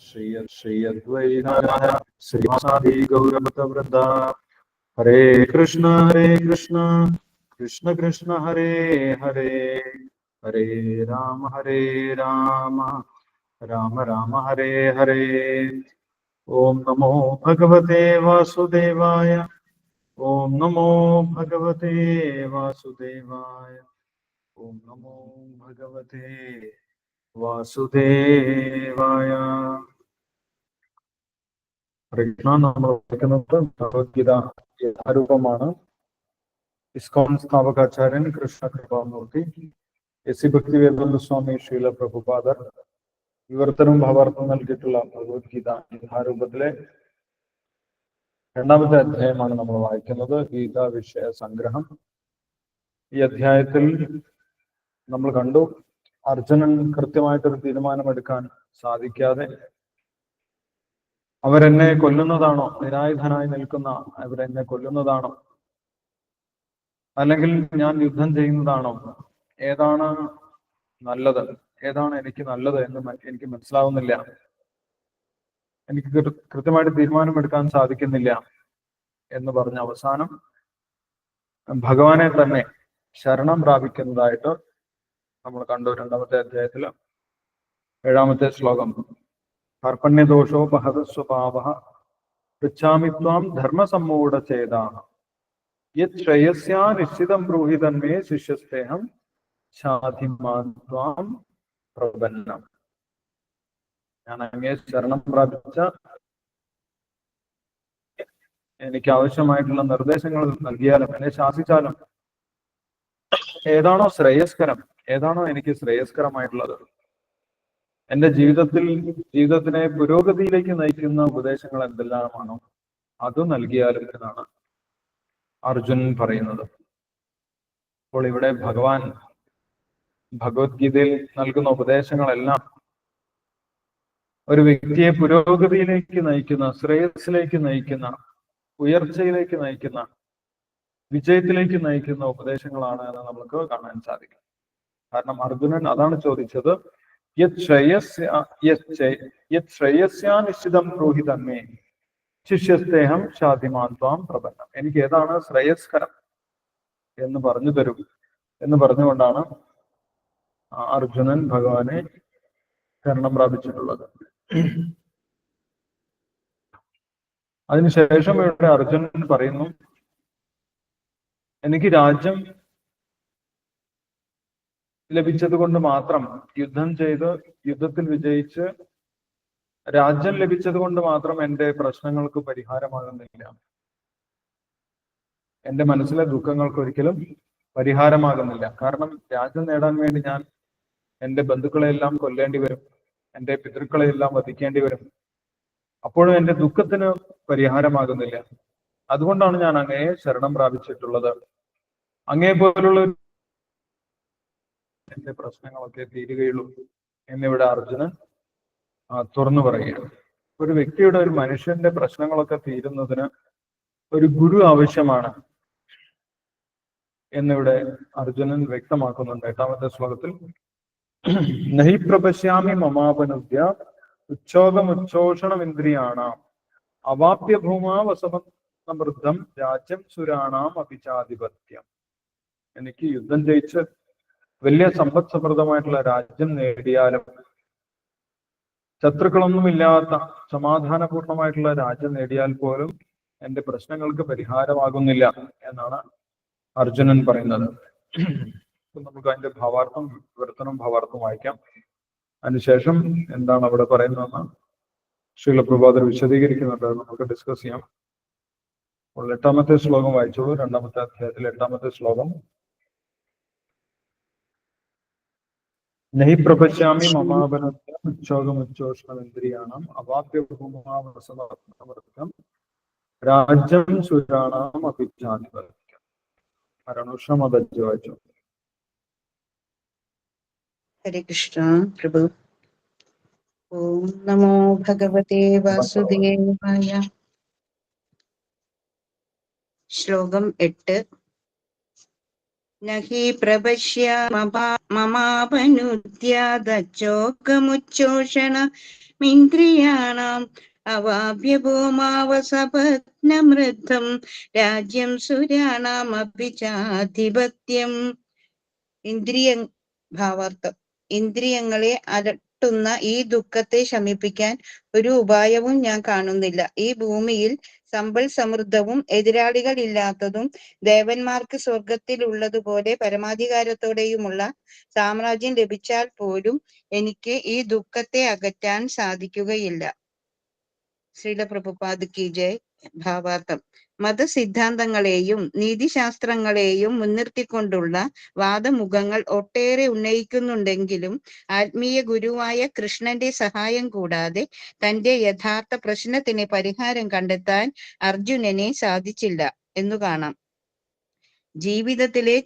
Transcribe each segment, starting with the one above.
ശ്രീ അദ്വൈതായ ശ്രീവാസാദി ഗൗരവൃന്ദ. ഹരേ കൃഷ്ണ കൃഷ്ണ കൃഷ്ണ ഹരേ ഹരേ, ഹരേ രാമ രാമ രാമ ഹരേ ഹരേ. ഓം നമോ ഭഗവതേ വാസുദേവായ. ഓം നമോ ഭഗവതേ വാസുദേവായ. ഓം നമോ ഭഗവതേ വാസുദേവായ. കൃഷ്ണ നമ്മൾ വായിക്കുന്നത് ഭഗവത്ഗീത യഥാരൂപമാണ്. ഇസ്കോൺ സ്ഥാപകാചാര്യൻ കൃഷ്ണ കൃപാമൂർത്തി, എസ് ഭക്തിവേദാന്ത സ്വാമി ശ്രീല പ്രഭുപാദർ വിവർത്തനവും ഭാവാർത്ഥവും നൽകിയിട്ടുള്ള ഭഗവത്ഗീത യഥാരൂപത്തിലെ 2ാമത്തെ അധ്യായമാണ് നമ്മൾ വായിക്കുന്നത്. ഗീതാ വിഷയ സംഗ്രഹം. ഈ അധ്യായത്തിൽ നമ്മൾ കണ്ടു, അർജുനൻ കൃത്യമായിട്ടൊരു തീരുമാനമെടുക്കാൻ സാധിക്കാതെ അവരെന്നെ കൊല്ലുന്നതാണോ, നിരായുധനായി നിൽക്കുന്ന അവരെന്നെ കൊല്ലുന്നതാണോ, അല്ലെങ്കിൽ ഞാൻ യുദ്ധം ചെയ്യുന്നതാണോ, ഏതാണ് നല്ലത്, ഏതാണ് എനിക്ക് നല്ലത് എന്ന് എനിക്ക് മനസ്സിലാവുന്നില്ല, എനിക്ക് കൃത്യമായിട്ട് തീരുമാനമെടുക്കാൻ സാധിക്കുന്നില്ല എന്ന് പറഞ്ഞ അവസാനം ഭഗവാനെ തന്നെ ശരണം പ്രാപിക്കുന്നതായിട്ട് നമ്മൾ കണ്ടു. 2ാമത്തെ അധ്യായത്തില് 7ാമത്തെ ശ്ലോകം. കർപ്പണ്യദോഷോപഹത സ്വഭാവഃ പൃച്ഛാമി ത്വാം ധർമ്മസമ്മൂഢചേതാഃ യത് ശ്രേയസ്യാ നിശ്ചിതം ബ്രൂഹി തന്മേ ശിഷ്യസ്തേഹം ശാധിമാൻ ത്വാം പ്രപന്നം. ഞാൻ അങ്ങേ ശരണം പ്രാപിച്ച എനിക്ക് ആവശ്യമായിട്ടുള്ള നിർദ്ദേശങ്ങൾ നൽകിയാലും എന്നെ ശാസിച്ചാലും ഏതാണോ ശ്രേയസ്കരം, ഏതാണോ എനിക്ക് ശ്രേയസ്കരമായിട്ടുള്ളത്, എന്റെ ജീവിതത്തിനെ പുരോഗതിയിലേക്ക് നയിക്കുന്ന ഉപദേശങ്ങൾ എന്തെല്ലാമാണോ അത് നൽകിയാലും എന്നാണ് അർജുനൻ പറയുന്നത്. അപ്പോൾ ഇവിടെ ഭഗവാൻ ഭഗവത്ഗീതയിൽ നൽകുന്ന ഉപദേശങ്ങളെല്ലാം ഒരു വ്യക്തിയെ പുരോഗതിയിലേക്ക് നയിക്കുന്ന, ശ്രേയസ്സിലേക്ക് നയിക്കുന്ന, ഉയർച്ചയിലേക്ക് നയിക്കുന്ന, വിജയത്തിലേക്ക് നയിക്കുന്ന ഉപദേശങ്ങളാണ് എന്ന് നമുക്ക് കാണാൻ സാധിക്കും. കാരണം അർജുനൻ അതാണ് ചോദിച്ചത്, യത് ശ്രേയസ്യാ നിശ്ചിതം ബ്രൂഹി തന്മേ ശിഷ്യസ്തേഹം ശാധിമാൻ ത്വാം പ്രപന്നം. എനിക്ക് ഏതാണ് ശ്രേയസ്കരം എന്ന് പറഞ്ഞു തരും എന്ന് പറഞ്ഞുകൊണ്ടാണ് അർജുനൻ ഭഗവാനെ ശരണം പ്രാപിച്ചിട്ടുള്ളത്. അതിനുശേഷം ഇവിടെ അർജുനൻ പറയുന്നു, എനിക്ക് രാജ്യം ലഭിച്ചത് കൊണ്ട് മാത്രം, യുദ്ധം ചെയ്ത് യുദ്ധത്തിൽ വിജയിച്ച് രാജ്യം ലഭിച്ചത് കൊണ്ട് മാത്രം എൻ്റെ പ്രശ്നങ്ങൾക്ക് പരിഹാരമാകുന്നില്ല, എൻ്റെ മനസ്സിലെ ദുഃഖങ്ങൾക്ക് ഒരിക്കലും പരിഹാരമാകുന്നില്ല. കാരണം രാജ്യം നേടാൻ വേണ്ടി ഞാൻ എൻ്റെ ബന്ധുക്കളെയെല്ലാം കൊല്ലേണ്ടി വരും, എൻ്റെ പിതൃക്കളെയെല്ലാം വധിക്കേണ്ടി വരും. അപ്പോഴും എൻ്റെ ദുഃഖത്തിന് പരിഹാരമാകുന്നില്ല. അതുകൊണ്ടാണ് ഞാൻ അങ്ങയെ ശരണം പ്രാപിച്ചിട്ടുള്ളത്. അങ്ങേ പോലുള്ള എന്റെ പ്രശ്നങ്ങളൊക്കെ തീരുകയുള്ളൂ എന്നിവിടെ അർജുനൻ തുറന്നു പറയുകയാണ്. ഒരു വ്യക്തിയുടെ, ഒരു മനുഷ്യന്റെ പ്രശ്നങ്ങളൊക്കെ തീരുന്നതിന് ഒരു ഗുരു ആവശ്യമാണ് എന്നിവിടെ അർജുനൻ വ്യക്തമാക്കുന്നുണ്ട്. 8ാമത്തെ ശ്ലോകത്തിൽ, നഹി പ്രപശ്യാമി മമാപനുദ്യ ഉച്ഛോഷണമിന്ദ്രിയാണാം അവാപ്യ ഭൂമാ വസമൃദ്ധം രാജ്യം സുരാണാം അഭിചാധിപത്യം. എനിക്ക് യുദ്ധം ജയിച്ച് വലിയ സമ്പദ് സമൃദ്ധമായിട്ടുള്ള രാജ്യം നേടിയാലും, ശത്രുക്കളൊന്നുമില്ലാത്ത സമാധാനപൂർണമായിട്ടുള്ള രാജ്യം നേടിയാൽ പോലും എന്റെ പ്രശ്നങ്ങൾക്ക് പരിഹാരമാകുന്നില്ല എന്നാണ് അർജുനൻ പറയുന്നത്. നമുക്ക് അതിന്റെ ഭാവാർത്ഥം, വിവർത്തനം ഭാവാർത്ഥം വായിക്കാം. അതിനുശേഷം എന്താണ് അവിടെ പറയുന്നതെന്ന് ശ്രീല പ്രഭാതർ വിശദീകരിക്കുന്നുണ്ട്. നമുക്ക് ഡിസ്കസ് ചെയ്യാം. അപ്പോൾ 8ാമത്തെ ശ്ലോകം വായിച്ചോളൂ. 2ാമത്തെ അധ്യായത്തിലെ 8ാമത്തെ ശ്ലോകം. നഹി പ്രപശ്യാമി മമാപനുച്ഛോഷണമിന്ദ്രിയാണാം അവാപ്യ ഭൂമാവസമൃദ്ധം രാജ്യം സുരാണാം അഭിചാധിപത്യം. അരണുഷമതജ്ജ് വായിച്ചു. ഹരേ കൃഷ്ണ പ്രഭു. ഓം നമോ ഭഗവതേ വാസുദേവായ. ശ്ലോകം 8. നഹി പ്രപശ്യ മമാപനുദ്യാദച്ചോകമുച്ചോഷണമിന്ദ്രിയാണാം അവാപ്യ ഭൂമാവസപത്നമൃദ്ധം രാജ്യം സുരാണാമപി ചാധിപത്യം. ഭാവാർത്ഥം: ഇന്ദ്രിയങ്ങളെ അലട്ടുന്ന ഈ ദുഃഖത്തെ ശമിപ്പിക്കാൻ ഒരു ഉപായവും ഞാൻ കാണുന്നില്ല. ഈ ഭൂമിയിൽ സമ്പൽ സമൃദ്ധവും എതിരാളികൾ ഇല്ലാത്തതും ദേവന്മാർക്ക് സ്വർഗത്തിലുള്ളതുപോലെ പരമാധികാരത്തോടെയുമുള്ള സാമ്രാജ്യം ലഭിച്ചാൽ പോലും എനിക്ക് ഈ ദുഃഖത്തെ അകറ്റാൻ സാധിക്കുകയില്ല. ശ്രീല പ്രഭുപാദ് കി ജയ്. ഭാവാർത്ഥം: മതസിദ്ധാന്തങ്ങളെയും നീതിശാസ്ത്രങ്ങളെയും മുൻനിർത്തിക്കൊണ്ടുള്ള വാദമുഖങ്ങൾ ഒട്ടേറെ ഉന്നയിക്കുന്നുണ്ടെങ്കിലും ആത്മീയ ഗുരുവായ കൃഷ്ണന്റെ സഹായം കൂടാതെ തന്റെ യഥാർത്ഥ പ്രശ്നത്തിന് പരിഹാരം കണ്ടെത്താൻ അർജുനനെ സാധിച്ചില്ല എന്നു കാണാം. ജീവിതത്തിലെ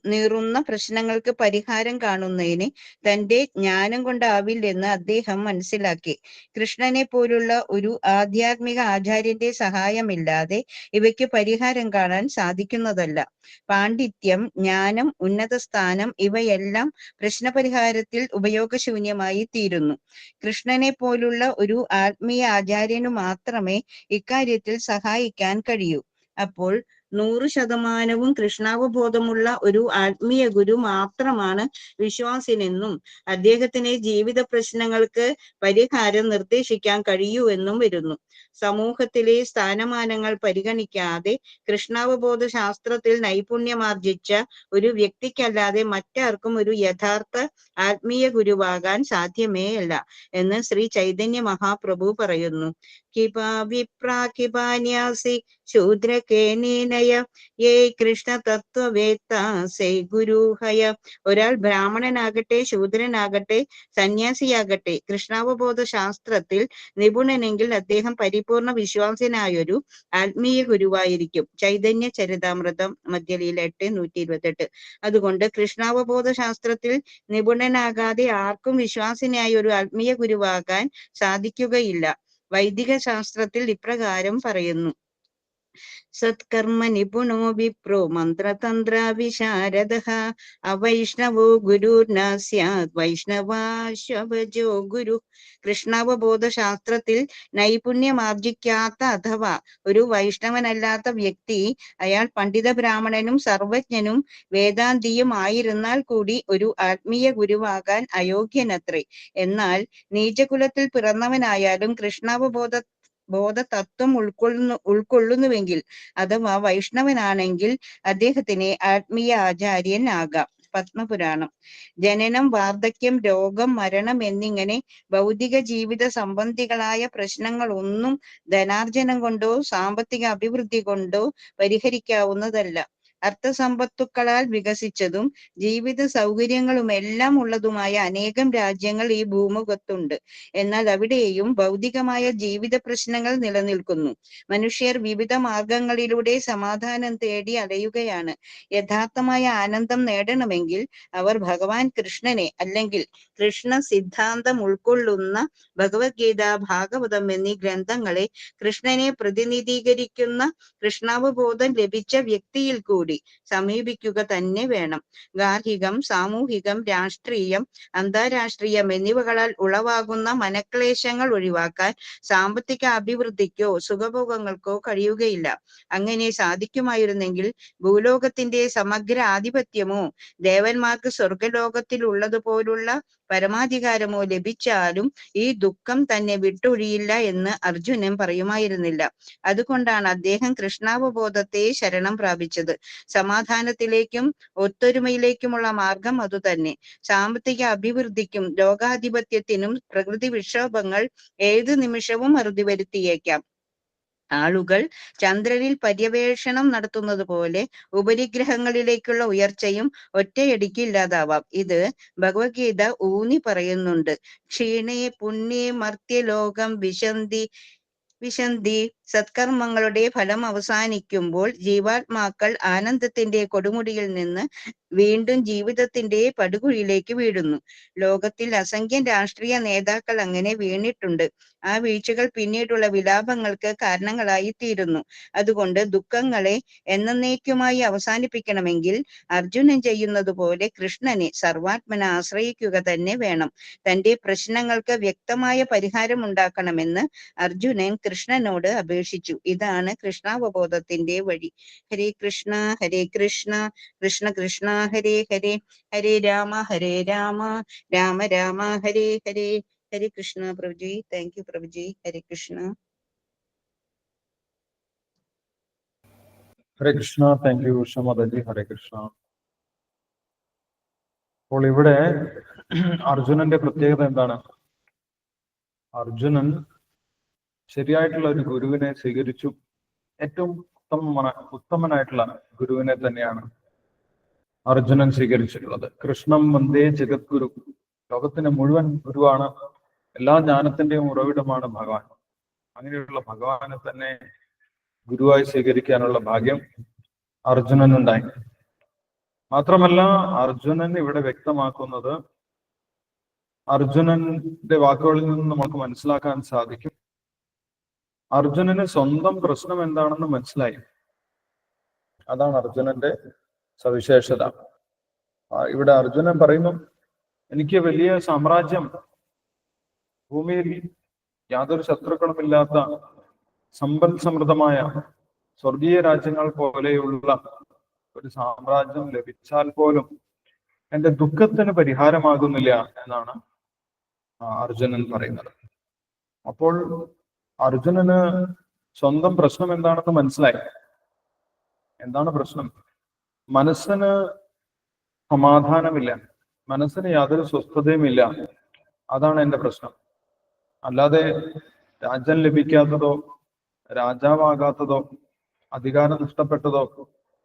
നീറുന്ന പ്രശ്നങ്ങൾക്ക് പരിഹാരം കാണുന്നതിന് തന്റെ ജ്ഞാനം കൊണ്ടാവില്ലെന്ന് അദ്ദേഹം മനസ്സിലാക്കി. കൃഷ്ണനെ പോലുള്ള ഒരു ആധ്യാത്മിക ആചാര്യന്റെ സഹായമില്ലാതെ ഇവയ്ക്ക് പരിഹാരം കാണാൻ സാധിക്കുന്നതല്ല. പാണ്ഡിത്യം, ജ്ഞാനം, ഉന്നത സ്ഥാനം ഇവയെല്ലാം പ്രശ്നപരിഹാരത്തിൽ ഉപയോഗശൂന്യമായി തീരുന്നു. കൃഷ്ണനെ പോലുള്ള ഒരു ആത്മീയ ആചാര്യനു മാത്രമേ ഇക്കാര്യത്തിൽ സഹായിക്കാൻ കഴിയൂ. അപ്പോൾ 100% കൃഷ്ണാവബോധമുള്ള ഒരു ആത്മീയ ഗുരു മാത്രമാണ് വിശ്വാസിനെന്നും അദ്ദേഹത്തിന് ജീവിത പ്രശ്നങ്ങൾക്ക് പരിഹാരം നിർദ്ദേശിക്കാൻ കഴിയൂ എന്നും വരുന്നു. സമൂഹത്തിലെ സ്ഥാനമാനങ്ങൾ പരിഗണിക്കാതെ കൃഷ്ണാവബോധ ശാസ്ത്രത്തിൽ നൈപുണ്യമാർജിച്ച ഒരു വ്യക്തിക്കല്ലാതെ മറ്റാർക്കും ഒരു യഥാർത്ഥ ആത്മീയ ഗുരുവാകാൻ സാധ്യമേയല്ല എന്ന് ശ്രീ ചൈതന്യ മഹാപ്രഭു പറയുന്നു. കിപാന്യാസി ശൂദ്രകേനീനയ യേ കൃഷ്ണ തത്വവേത്ത സേ ഗുരുഹയ. ഒരാൾ ബ്രാഹ്മണനാകട്ടെ, ശൂദ്രനാകട്ടെ, സന്യാസിയാകട്ടെ, കൃഷ്ണാവബോധ ശാസ്ത്രത്തിൽ നിപുണനെങ്കിൽ അദ്ദേഹം പരിപൂർണ വിശ്വാസനായൊരു ആത്മീയ ഗുരുവായിരിക്കും. ചൈതന്യ ചരിതാമൃതം മധ്യലീല 8:128. അതുകൊണ്ട് കൃഷ്ണാവബോധ ശാസ്ത്രത്തിൽ നിപുണനാകാതെ ആർക്കും വിശ്വാസിനായ ഒരു ആത്മീയ ഗുരുവാകാൻ സാധിക്കുകയില്ല. വൈദിക ശാസ്ത്രത്തിൽ ഇപ്രകാരം പറയുന്നു: സത്കർമ്മ നിപുണോ വിപ്രോ മന്ത്രതന്ത്ര വിശാരദഃ അവൈഷ്ണവോ ഗുരുർന സ്യാത് വൈഷ്ണവാശ്വഭജോ ഗുരു. കൃഷ്ണാവബോധ ശാസ്ത്രത്തിൽ നൈപുണ്യമാർജിക്കാത്ത അഥവാ ഒരു വൈഷ്ണവനല്ലാത്ത വ്യക്തി, അയാൾ പണ്ഡിത ബ്രാഹ്മണനും സർവജ്ഞനും വേദാന്തിയും ആയിരുന്നാൽ കൂടി ഒരു ആത്മീയ ഗുരുവാകാൻ അയോഗ്യനത്രേ. എന്നാൽ നീചകുലത്തിൽ പിറന്നവനായാലും കൃഷ്ണാവബോധ തത്വം ഉൾക്കൊള്ളുന്നുവെങ്കിൽ അഥവാ വൈഷ്ണവനാണെങ്കിൽ അദ്ദേഹത്തിന് ആത്മീയ ആചാര്യൻ ആകാം. പത്മപുരാണം: ജനനം, വാർദ്ധക്യം, രോഗം, മരണം എന്നിങ്ങനെ ഭൗതിക ജീവിത സംബന്ധികളായ പ്രശ്നങ്ങളൊന്നും ധനാർജനം കൊണ്ടോ സാമ്പത്തിക അഭിവൃദ്ധി കൊണ്ടോ പരിഹരിക്കാവുന്നതല്ല. അർത്ഥസമ്പത്തുക്കളാൽ വികസിച്ചതും ജീവിത സൗകര്യങ്ങളുമെല്ലാം ഉള്ളതുമായ അനേകം രാജ്യങ്ങൾ ഈ ഭൂമുഖത്തുണ്ട്. എന്നാൽ അവിടെയും ഭൗതികമായ ജീവിത പ്രശ്നങ്ങൾ നിലനിൽക്കുന്നു. മനുഷ്യർ വിവിധ മാർഗങ്ങളിലൂടെ സമാധാനം തേടി അലയുകയാണ്. യഥാർത്ഥമായ ആനന്ദം നേടണമെങ്കിൽ അവർ ഭഗവാൻ കൃഷ്ണനെ അല്ലെങ്കിൽ കൃഷ്ണ സിദ്ധാന്തം ഉൾക്കൊള്ളുന്ന ഭഗവത്ഗീത, ഭാഗവതം എന്നീ ഗ്രന്ഥങ്ങളെ കൃഷ്ണനെ പ്രതിനിധീകരിക്കുന്ന കൃഷ്ണാവബോധം ലഭിച്ച വ്യക്തിയിൽ കൂടി സമീപിക്കുക തന്നെ വേണം. ഗാർഹികം, സാമൂഹികം, രാഷ്ട്രീയം, അന്താരാഷ്ട്രീയം എന്നിവകളാൽ ഉളവാകുന്ന മനക്ലേശങ്ങൾ ഒഴിവാക്കാൻ സാമ്പത്തിക അഭിവൃദ്ധിക്കോ സുഖഭോഗങ്ങൾക്കോ കഴിയുകയില്ല. അങ്ങനെ സാധിക്കുമായിരുന്നെങ്കിൽ ഭൂലോകത്തിന്റെ സമഗ്ര ആധിപത്യമോ ദേവന്മാർക്ക് സ്വർഗലോകത്തിലുള്ളതുപോലുള്ള പരമാധികാരമോ ലഭിച്ചാലും ഈ ദുഃഖം തന്നെ വിട്ടൊഴിയില്ല എന്ന് അർജുനൻ പറയുമായിരുന്നില്ല. അതുകൊണ്ടാണ് അദ്ദേഹം കൃഷ്ണാവബോധത്തെ ശരണം പ്രാപിച്ചത്. സമാധാനത്തിലേക്കും ഒത്തൊരുമയിലേക്കുമുള്ള മാർഗം അതുതന്നെ. സാമ്പത്തിക അഭിവൃദ്ധിക്കും ലോകാധിപത്യത്തിനും പ്രകൃതി വിക്ഷോഭങ്ങൾ ഏതു നിമിഷവും അറുതി വരുത്തിയേക്കാം. ആളുകൾ ചന്ദ്രനിൽ പര്യവേഷണം നടത്തുന്നത് പോലെ ഉപരിഗ്രഹങ്ങളിലേക്കുള്ള ഉയർച്ചയും ഒറ്റയടിക്ക് ഇല്ലാതാവാം. ഇത് ഭഗവത്ഗീത ഊന്നി പറയുന്നുണ്ട്. ക്ഷീണേ പുണ്യേ മർത്യലോകം വിശന്തി. സത്കർമ്മങ്ങളുടെ ഫലം അവസാനിക്കുമ്പോൾ ജീവാത്മാക്കൾ ആനന്ദത്തിന്റെ കൊടുമുടിയിൽ നിന്ന് വീണ്ടും ജീവിതത്തിന്റെ പടുകുഴിയിലേക്ക് വീഴുന്നു. ലോകത്തിൽ അസംഖ്യം രാഷ്ട്രീയ നേതാക്കൾ അങ്ങനെ വീണിട്ടുണ്ട്. ആ വീഴ്ചകൾ പിന്നീടുള്ള വിലാപങ്ങൾക്ക് കാരണങ്ങളായി തീരുന്നു. അതുകൊണ്ട് ദുഃഖങ്ങളെ എന്നേക്കുമായി അവസാനിപ്പിക്കണമെങ്കിൽ അർജുനൻ ചെയ്യുന്നത് പോലെ കൃഷ്ണനെ സർവാത്മന ആശ്രയിക്കുക തന്നെ വേണം. തന്റെ പ്രശ്നങ്ങൾക്ക് വ്യക്തമായ പരിഹാരം ഉണ്ടാക്കണമെന്ന് അർജുനൻ കൃഷ്ണനോട് അപേക്ഷിച്ചു. ഇതാണ് കൃഷ്ണാവബോധത്തിന്റെ വഴി. ഹരേ കൃഷ്ണ ഹരേ കൃഷ്ണ കൃഷ്ണ കൃഷ്ണ ഹരേ ഹരേ, ഹരേ രാമ രാമ രാമ ഹരേ ഹരേ. ഹരേ കൃഷ്ണ പ്രഭുജി. താങ്ക് യു പ്രഭുജി. ഹരേ കൃഷ്ണ. ഹരേ കൃഷ്ണ. താങ്ക് യു ഷമദജി. ഹരേ കൃഷ്ണ. അപ്പോൾ ഇവിടെ അർജുനന്റെ പ്രത്യേകത എന്താണ്? അർജുനൻ ശരിയായിട്ടുള്ള ഒരു ഗുരുവിനെ സ്വീകരിച്ചു. ഏറ്റവും ഉത്തമനായിട്ടുള്ള ഗുരുവിനെ തന്നെയാണ് അർജുനൻ സ്വീകരിച്ചിട്ടുള്ളത്. കൃഷ്ണം വന്ദേ ജഗദ്ഗുരു. ലോകത്തിന് മുഴുവൻ ഗുരുവാണ്. എല്ലാ ജ്ഞാനത്തിന്റെയും ഉറവിടമാണ് ഭഗവാൻ. അങ്ങനെയുള്ള ഭഗവാനെ തന്നെ ഗുരുവായി സ്വീകരിക്കാനുള്ള ഭാഗ്യം അർജുനനുണ്ടായി. മാത്രമല്ല, അർജുനൻ ഇവിടെ വ്യക്തമാക്കുന്നത്, അർജുനന്റെ വാക്കുകളിൽ നിന്ന് നമുക്ക് മനസ്സിലാക്കാൻ സാധിക്കും, അർജുനന് സ്വന്തം പ്രശ്നം എന്താണെന്ന് മനസ്സിലായി. അതാണ് അർജുനന്റെ സവിശേഷത. ഇവിടെ അർജുനൻ പറയുന്നു, എനിക്ക് വലിയ സാമ്രാജ്യം, ഭൂമിയിൽ യാതൊരു ശത്രുക്കളുമില്ലാത്ത സമ്പൽ സമൃദ്ധമായ സ്വർഗീയ രാജ്യങ്ങൾ പോലെയുള്ള ഒരു സാമ്രാജ്യം ലഭിച്ചാൽ പോലും എന്റെ ദുഃഖത്തിന് പരിഹാരമാകുന്നില്ല എന്നാണ് അർജുനൻ പറയുന്നത്. അപ്പോൾ അർജുനന് സ്വന്തം പ്രശ്നം എന്താണെന്ന് മനസ്സിലായി. എന്താണ് പ്രശ്നം? മനസ്സിന് സമാധാനമില്ല, മനസ്സിന് യാതൊരു സ്വസ്ഥതയുമില്ല. അതാണ് എന്റെ പ്രശ്നം. അല്ലാതെ രാജ്യം ലഭിക്കാത്തതോ രാജാവാകാത്തതോ അധികാരം നഷ്ടപ്പെട്ടതോ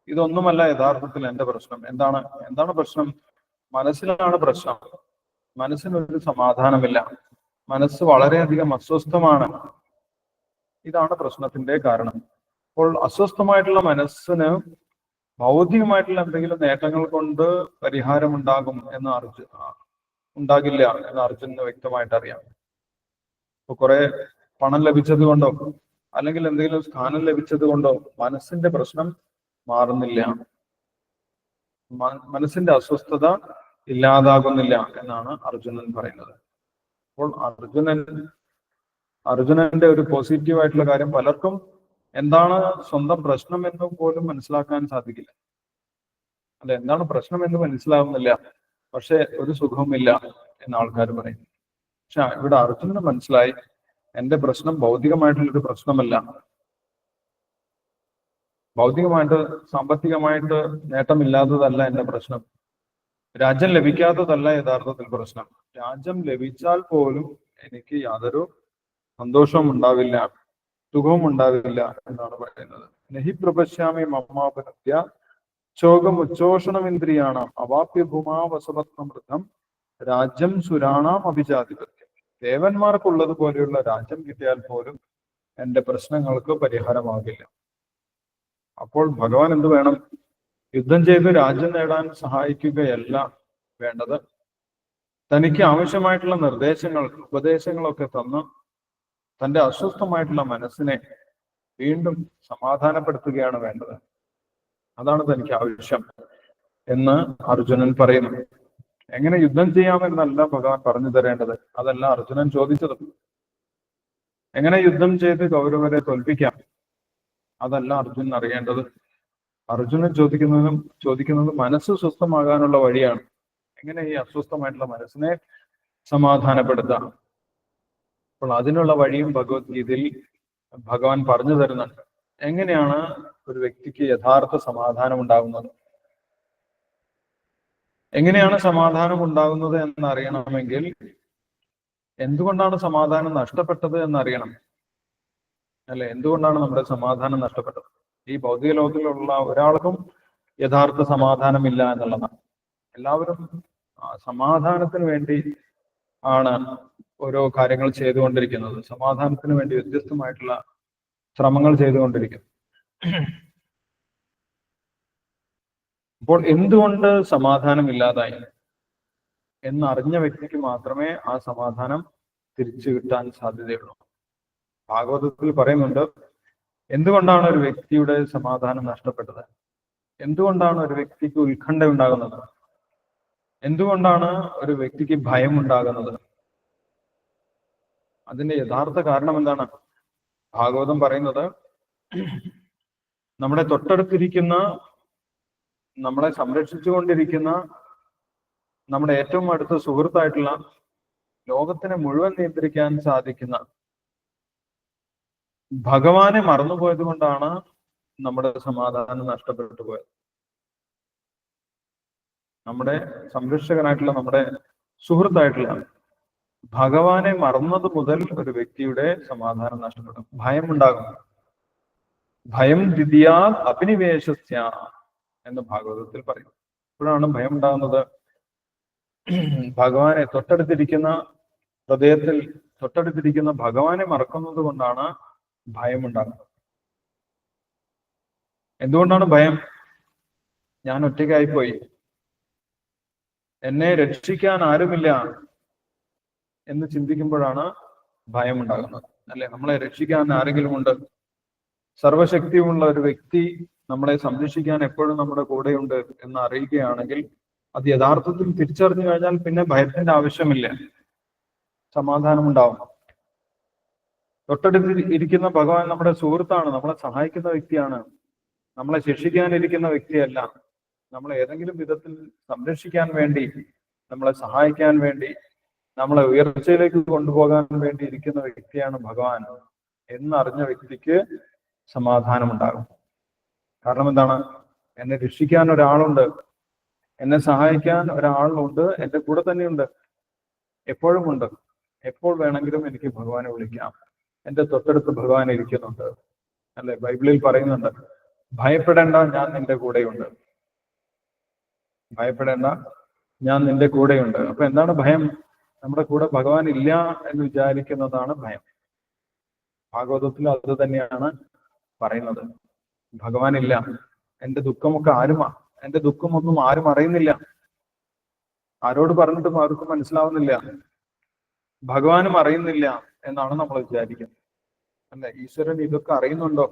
ഇതൊന്നുമല്ല യഥാർത്ഥത്തിൽ എന്റെ പ്രശ്നം. എന്താണ് പ്രശ്നം? മനസ്സിലാണ് പ്രശ്നം. മനസ്സിനൊരു സമാധാനമില്ല, മനസ്സ് വളരെയധികം അസ്വസ്ഥമാണ്. ഇതാണ് പ്രശ്നത്തിന്റെ കാരണം. അപ്പോൾ അസ്വസ്ഥമായിട്ടുള്ള മനസ്സിന് ഭൗതികമായിട്ടുള്ള എന്തെങ്കിലും നേട്ടങ്ങൾ കൊണ്ട് പരിഹാരം ഉണ്ടാകും എന്ന് ഉണ്ടാകില്ല എന്ന് അർജുനന് വ്യക്തമായിട്ട് അറിയാം. ഇപ്പൊ കുറെ പണം ലഭിച്ചത് കൊണ്ടോ അല്ലെങ്കിൽ എന്തെങ്കിലും സ്ഥാനം ലഭിച്ചത് കൊണ്ടോ മനസ്സിന്റെ പ്രശ്നം മാറുന്നില്ല, മനസ്സിന്റെ അസ്വസ്ഥത ഇല്ലാതാകുന്നില്ല എന്നാണ് അർജുനൻ പറയുന്നത്. അപ്പോൾ അർജുനന്റെ ഒരു പോസിറ്റീവ് ആയിട്ടുള്ള കാര്യം, പലർക്കും എന്താണ് സ്വന്തം പ്രശ്നം എന്ന് പോലും മനസ്സിലാക്കാൻ സാധിക്കില്ല. അല്ല, എന്താണ് പ്രശ്നം എന്ന് മനസ്സിലാവുന്നില്ല, പക്ഷെ ഒരു സുഖവുമില്ല എന്ന് ആൾക്കാർ പറയും. പക്ഷെ ഇവിടെ അർജുനന് മനസ്സിലായി, എന്റെ പ്രശ്നം ഭൗതികമായിട്ടുള്ളൊരു പ്രശ്നമല്ല, ഭൗതികമായിട്ട് സാമ്പത്തികമായിട്ട് നേട്ടമില്ലാത്തതല്ല എന്റെ പ്രശ്നം, രാജ്യം ലഭിക്കാത്തതല്ല യഥാർത്ഥത്തിൽ പ്രശ്നം. രാജ്യം ലഭിച്ചാൽ പോലും എനിക്ക് യാതൊരു സന്തോഷവും ഉണ്ടാവില്ല, സുഖവും ഉണ്ടാവില്ല എന്നാണ് പറയുന്നത്. നഹി പ്രപശ്യാമി മമ്മാപനത്യ ചോകമുച്ചോഷണമിന്ദ്രിയാണാം അവാപ്യ ഭൂമാവസവത്നമൃതം രാജ്യം സുരാണാം അഭിജാതിപത്യം. ദേവന്മാർക്കുള്ളത് പോലെയുള്ള രാജ്യം കിട്ടിയാൽ പോലും എന്റെ പ്രശ്നങ്ങൾക്ക് പരിഹാരമാകില്ല. അപ്പോൾ ഭഗവാൻ എന്ത് വേണം? യുദ്ധം ചെയ്ത് രാജ്യം നേടാൻ സഹായിക്കുകയല്ല വേണ്ടത്, തനിക്ക് ആവശ്യമായിട്ടുള്ള ഉപദേശങ്ങളൊക്കെ തന്ന് തന്റെ അസ്വസ്ഥമായിട്ടുള്ള മനസ്സിനെ വീണ്ടും സമാധാനപ്പെടുത്തുകയാണ് വേണ്ടത്. അതാണ് തനിക്ക് ആവശ്യം എന്ന് അർജുനൻ പറയുന്നു. എങ്ങനെ യുദ്ധം ചെയ്യാമെന്നല്ല ഭഗവാൻ പറഞ്ഞു തരേണ്ടത്, അതല്ല അർജുനൻ ചോദിച്ചത്. എങ്ങനെ യുദ്ധം ചെയ്ത് കൗരവരെ തോൽപ്പിക്കാം, അതല്ല അർജുനൻ അറിയേണ്ടത്. അർജുനൻ ചോദിക്കുന്നത് മനസ്സ് സ്വസ്ഥമാകാനുള്ള വഴിയാണ്. എങ്ങനെ ഈ അസ്വസ്ഥമായിട്ടുള്ള മനസ്സിനെ സമാധാനപ്പെടുത്താം? അപ്പോൾ അതിനുള്ള വഴിയും ഭഗവത്ഗീതയിൽ ഭഗവാൻ പറഞ്ഞു തരുന്നുണ്ട്. എങ്ങനെയാണ് ഒരു വ്യക്തിക്ക് യഥാർത്ഥ സമാധാനം ഉണ്ടാകുന്നത്? എങ്ങനെയാണ് സമാധാനം ഉണ്ടാകുന്നത് എന്നറിയണമെങ്കിൽ എന്തുകൊണ്ടാണ് സമാധാനം നഷ്ടപ്പെട്ടത് എന്നറിയണം, അല്ലെ? എന്തുകൊണ്ടാണ് നമ്മുടെ സമാധാനം നഷ്ടപ്പെട്ടത്? ഈ ഭൗതിക ലോകത്തിലുള്ള ഒരാൾക്കും യഥാർത്ഥ സമാധാനമില്ല എന്നുള്ളതാണ്. എല്ലാവരും സമാധാനത്തിന് വേണ്ടി ആണ് ഓരോ കാര്യങ്ങൾ ചെയ്തുകൊണ്ടിരിക്കുന്നത്. സമാധാനത്തിന് വേണ്ടി വ്യത്യസ്തമായിട്ടുള്ള ശ്രമങ്ങൾ ചെയ്തുകൊണ്ടിരിക്കുന്നു. അപ്പോൾ എന്തുകൊണ്ട് സമാധാനമില്ലാതായി എന്നറിഞ്ഞ വ്യക്തിക്ക് മാത്രമേ ആ സമാധാനം തിരിച്ചു കിട്ടാൻ സാധ്യതയുള്ളൂ. ഭാഗവതത്തിൽ പറയുന്നുണ്ട്, എന്തുകൊണ്ടാണ് ഒരു വ്യക്തിയുടെ സമാധാനം നഷ്ടപ്പെട്ടത്, എന്തുകൊണ്ടാണ് ഒരു വ്യക്തിക്ക് ഉത്കണ്ഠ ഉണ്ടാകുന്നത്, എന്തുകൊണ്ടാണ് ഒരു വ്യക്തിക്ക് ഭയം ഉണ്ടാകുന്നത്, അതിന്റെ യഥാർത്ഥ കാരണം എന്താണ്? ഭാഗവതം പറയുന്നത്, നമ്മുടെ തൊട്ടടുത്തിരിക്കുന്ന, നമ്മളെ സംരക്ഷിച്ചുകൊണ്ടിരിക്കുന്ന, നമ്മുടെ ഏറ്റവും അടുത്ത സുഹൃത്തായിട്ടുള്ള, ലോകത്തിനെ മുഴുവൻ നിയന്ത്രിക്കാൻ സാധിക്കുന്ന ഭഗവാനെ മറന്നുപോയത് കൊണ്ടാണ് നമ്മുടെ സമാധാനം നഷ്ടപ്പെട്ടു പോയത്. നമ്മുടെ സംരക്ഷകനായിട്ടുള്ള, നമ്മുടെ സുഹൃത്തായിട്ടുള്ള ഭഗവാനെ മറന്നത് മുതൽ ഒരു വ്യക്തിയുടെ സമാധാനം നഷ്ടപ്പെടും. ഭയം ഉണ്ടാകും. ഭയം ദ്വിതീയാ അഭിനിവേശസ്യ എന്ന് ഭാഗവതത്തിൽ പറയും. ഇപ്പോഴാണ് ഭയം ഉണ്ടാകുന്നത്. ഭഗവാനെ തൊട്ടടുത്തിരിക്കുന്ന, ഹൃദയത്തിൽ തൊട്ടടുത്തിരിക്കുന്ന ഭഗവാനെ മറക്കുന്നത് കൊണ്ടാണ് ഭയം ഉണ്ടാകുന്നത്. എന്തുകൊണ്ടാണ് ഭയം? ഞാൻ ഒറ്റയ്ക്കായിപ്പോയി, എന്നെ രക്ഷിക്കാൻ ആരുമില്ല എന്ന് ചിന്തിക്കുമ്പോഴാണ് ഭയം ഉണ്ടാകുന്നത്. അല്ലെ, നമ്മളെ രക്ഷിക്കാൻ ആരെങ്കിലും ഉണ്ട്, സർവശക്തിയുമുള്ള ഒരു വ്യക്തി നമ്മളെ സംരക്ഷിക്കാൻ എപ്പോഴും നമ്മുടെ കൂടെയുണ്ട് എന്ന് അറിയുകയാണെങ്കിൽ, അത് യഥാർത്ഥത്തിൽ തിരിച്ചറിഞ്ഞു കഴിഞ്ഞാൽ പിന്നെ ഭയത്തിന്റെ ആവശ്യമില്ല, സമാധാനമുണ്ടാവും. തൊട്ടടുത്ത് ഇരിക്കുന്ന ഭഗവാൻ നമ്മുടെ സുഹൃത്താണ്, നമ്മളെ സഹായിക്കുന്ന വ്യക്തിയാണ്, നമ്മളെ ശിക്ഷിക്കാനിരിക്കുന്ന വ്യക്തിയല്ല, നമ്മളെ ഏതെങ്കിലും വിധത്തിൽ സംരക്ഷിക്കാൻ വേണ്ടി, നമ്മളെ സഹായിക്കാൻ വേണ്ടി, നമ്മളെ ഉയർച്ചയിലേക്ക് കൊണ്ടുപോകാൻ വേണ്ടി ഇരിക്കുന്ന വ്യക്തിയാണ് ഭഗവാൻ എന്നറിഞ്ഞ വ്യക്തിക്ക് സമാധാനമുണ്ടാകും. കാരണം എന്താണ്? എന്നെ രക്ഷിക്കാൻ ഒരാളുണ്ട്, എന്നെ സഹായിക്കാൻ ഒരാളുണ്ട്, എൻ്റെ കൂടെ തന്നെയുണ്ട്, എപ്പോഴും ഉണ്ട്. എപ്പോൾ വേണമെങ്കിലും എനിക്ക് ഭഗവാനെ വിളിക്കാം, എൻ്റെ തൊട്ടടുത്ത് ഭഗവാൻ ഇരിക്കുന്നുണ്ട്. അല്ലെ, ബൈബിളിൽ പറയുന്നുണ്ട്, ഭയപ്പെടേണ്ട, ഞാൻ നിന്റെ കൂടെയുണ്ട്. ഭയപ്പെടേണ്ട, ഞാൻ നിന്റെ കൂടെയുണ്ട്. അപ്പൊ എന്താണ് ഭയം? നമ്മുടെ കൂടെ ഭഗവാൻ ഇല്ല എന്ന് വിചാരിക്കുന്നതാണ് ഭയം. ഭാഗവതത്തിൽ അത് തന്നെയാണ് പറയുന്നത്. ഭഗവാൻ ഇല്ല, എന്റെ ദുഃഖമൊക്കെ എന്റെ ദുഃഖമൊന്നും ആരും അറിയുന്നില്ല, ആരോട് പറഞ്ഞിട്ടും ആർക്കും മനസ്സിലാവുന്നില്ല, ഭഗവാനും അറിയുന്നില്ല എന്നാണ് നമ്മൾ വിചാരിക്കുന്നത്. അല്ലെ, ഈശ്വരൻ ഇതൊക്കെ അറിയുന്നുണ്ടോ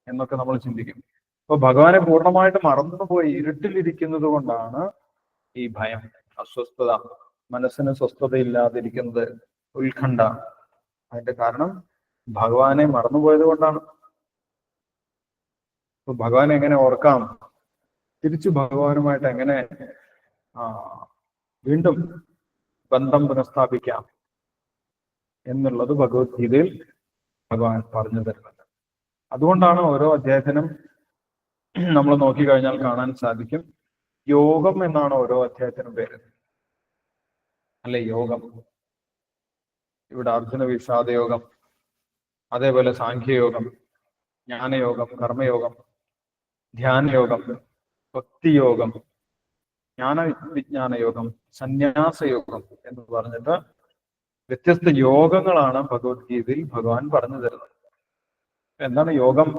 എന്നൊക്കെ നമ്മൾ ചിന്തിക്കും. അപ്പൊ ഭഗവാനെ പൂർണ്ണമായിട്ട് മറന്നുപോയി ഇരുട്ടിലിരിക്കുന്നത് കൊണ്ടാണ് ഈ ഭയം, അസ്വസ്ഥത, മനസ്സിന് സ്വസ്ഥതയില്ലാതിരിക്കുന്നത്, ഉത്കണ്ഠ. അതിന്റെ കാരണം ഭഗവാനെ മറന്നുപോയത് കൊണ്ടാണ്. അപ്പൊ ഭഗവാനെ എങ്ങനെ ഓർക്കാം, തിരിച്ചു ഭഗവാനുമായിട്ട് എങ്ങനെ വീണ്ടും ബന്ധം പുനഃസ്ഥാപിക്കാം എന്നുള്ളത് ഭഗവത്ഗീതയിൽ ഭഗവാൻ പറഞ്ഞു തരുന്നുണ്ട്. അതുകൊണ്ടാണ് ഓരോ അധ്യായത്തിനും നമ്മൾ നോക്കിക്കഴിഞ്ഞാൽ കാണാൻ സാധിക്കും, യോഗം എന്നാണ് ഓരോ അധ്യായത്തിനും പേര്. അല്ലെ, യോഗം. ഇവിടെ അർജുന വിഷാദയോഗം, അതേപോലെ സാഖ്യയോഗം, ജ്ഞാനയോഗം, കർമ്മയോഗം, ധ്യാനയോഗം, ഭക്തിയോഗം, ജ്ഞാന യോഗം, സന്യാസയോഗം എന്ന് പറഞ്ഞിട്ട് വ്യത്യസ്ത യോഗങ്ങളാണ് ഭഗവത്ഗീതയിൽ ഭഗവാൻ പറഞ്ഞു തരുന്നത്. എന്താണ് യോഗം?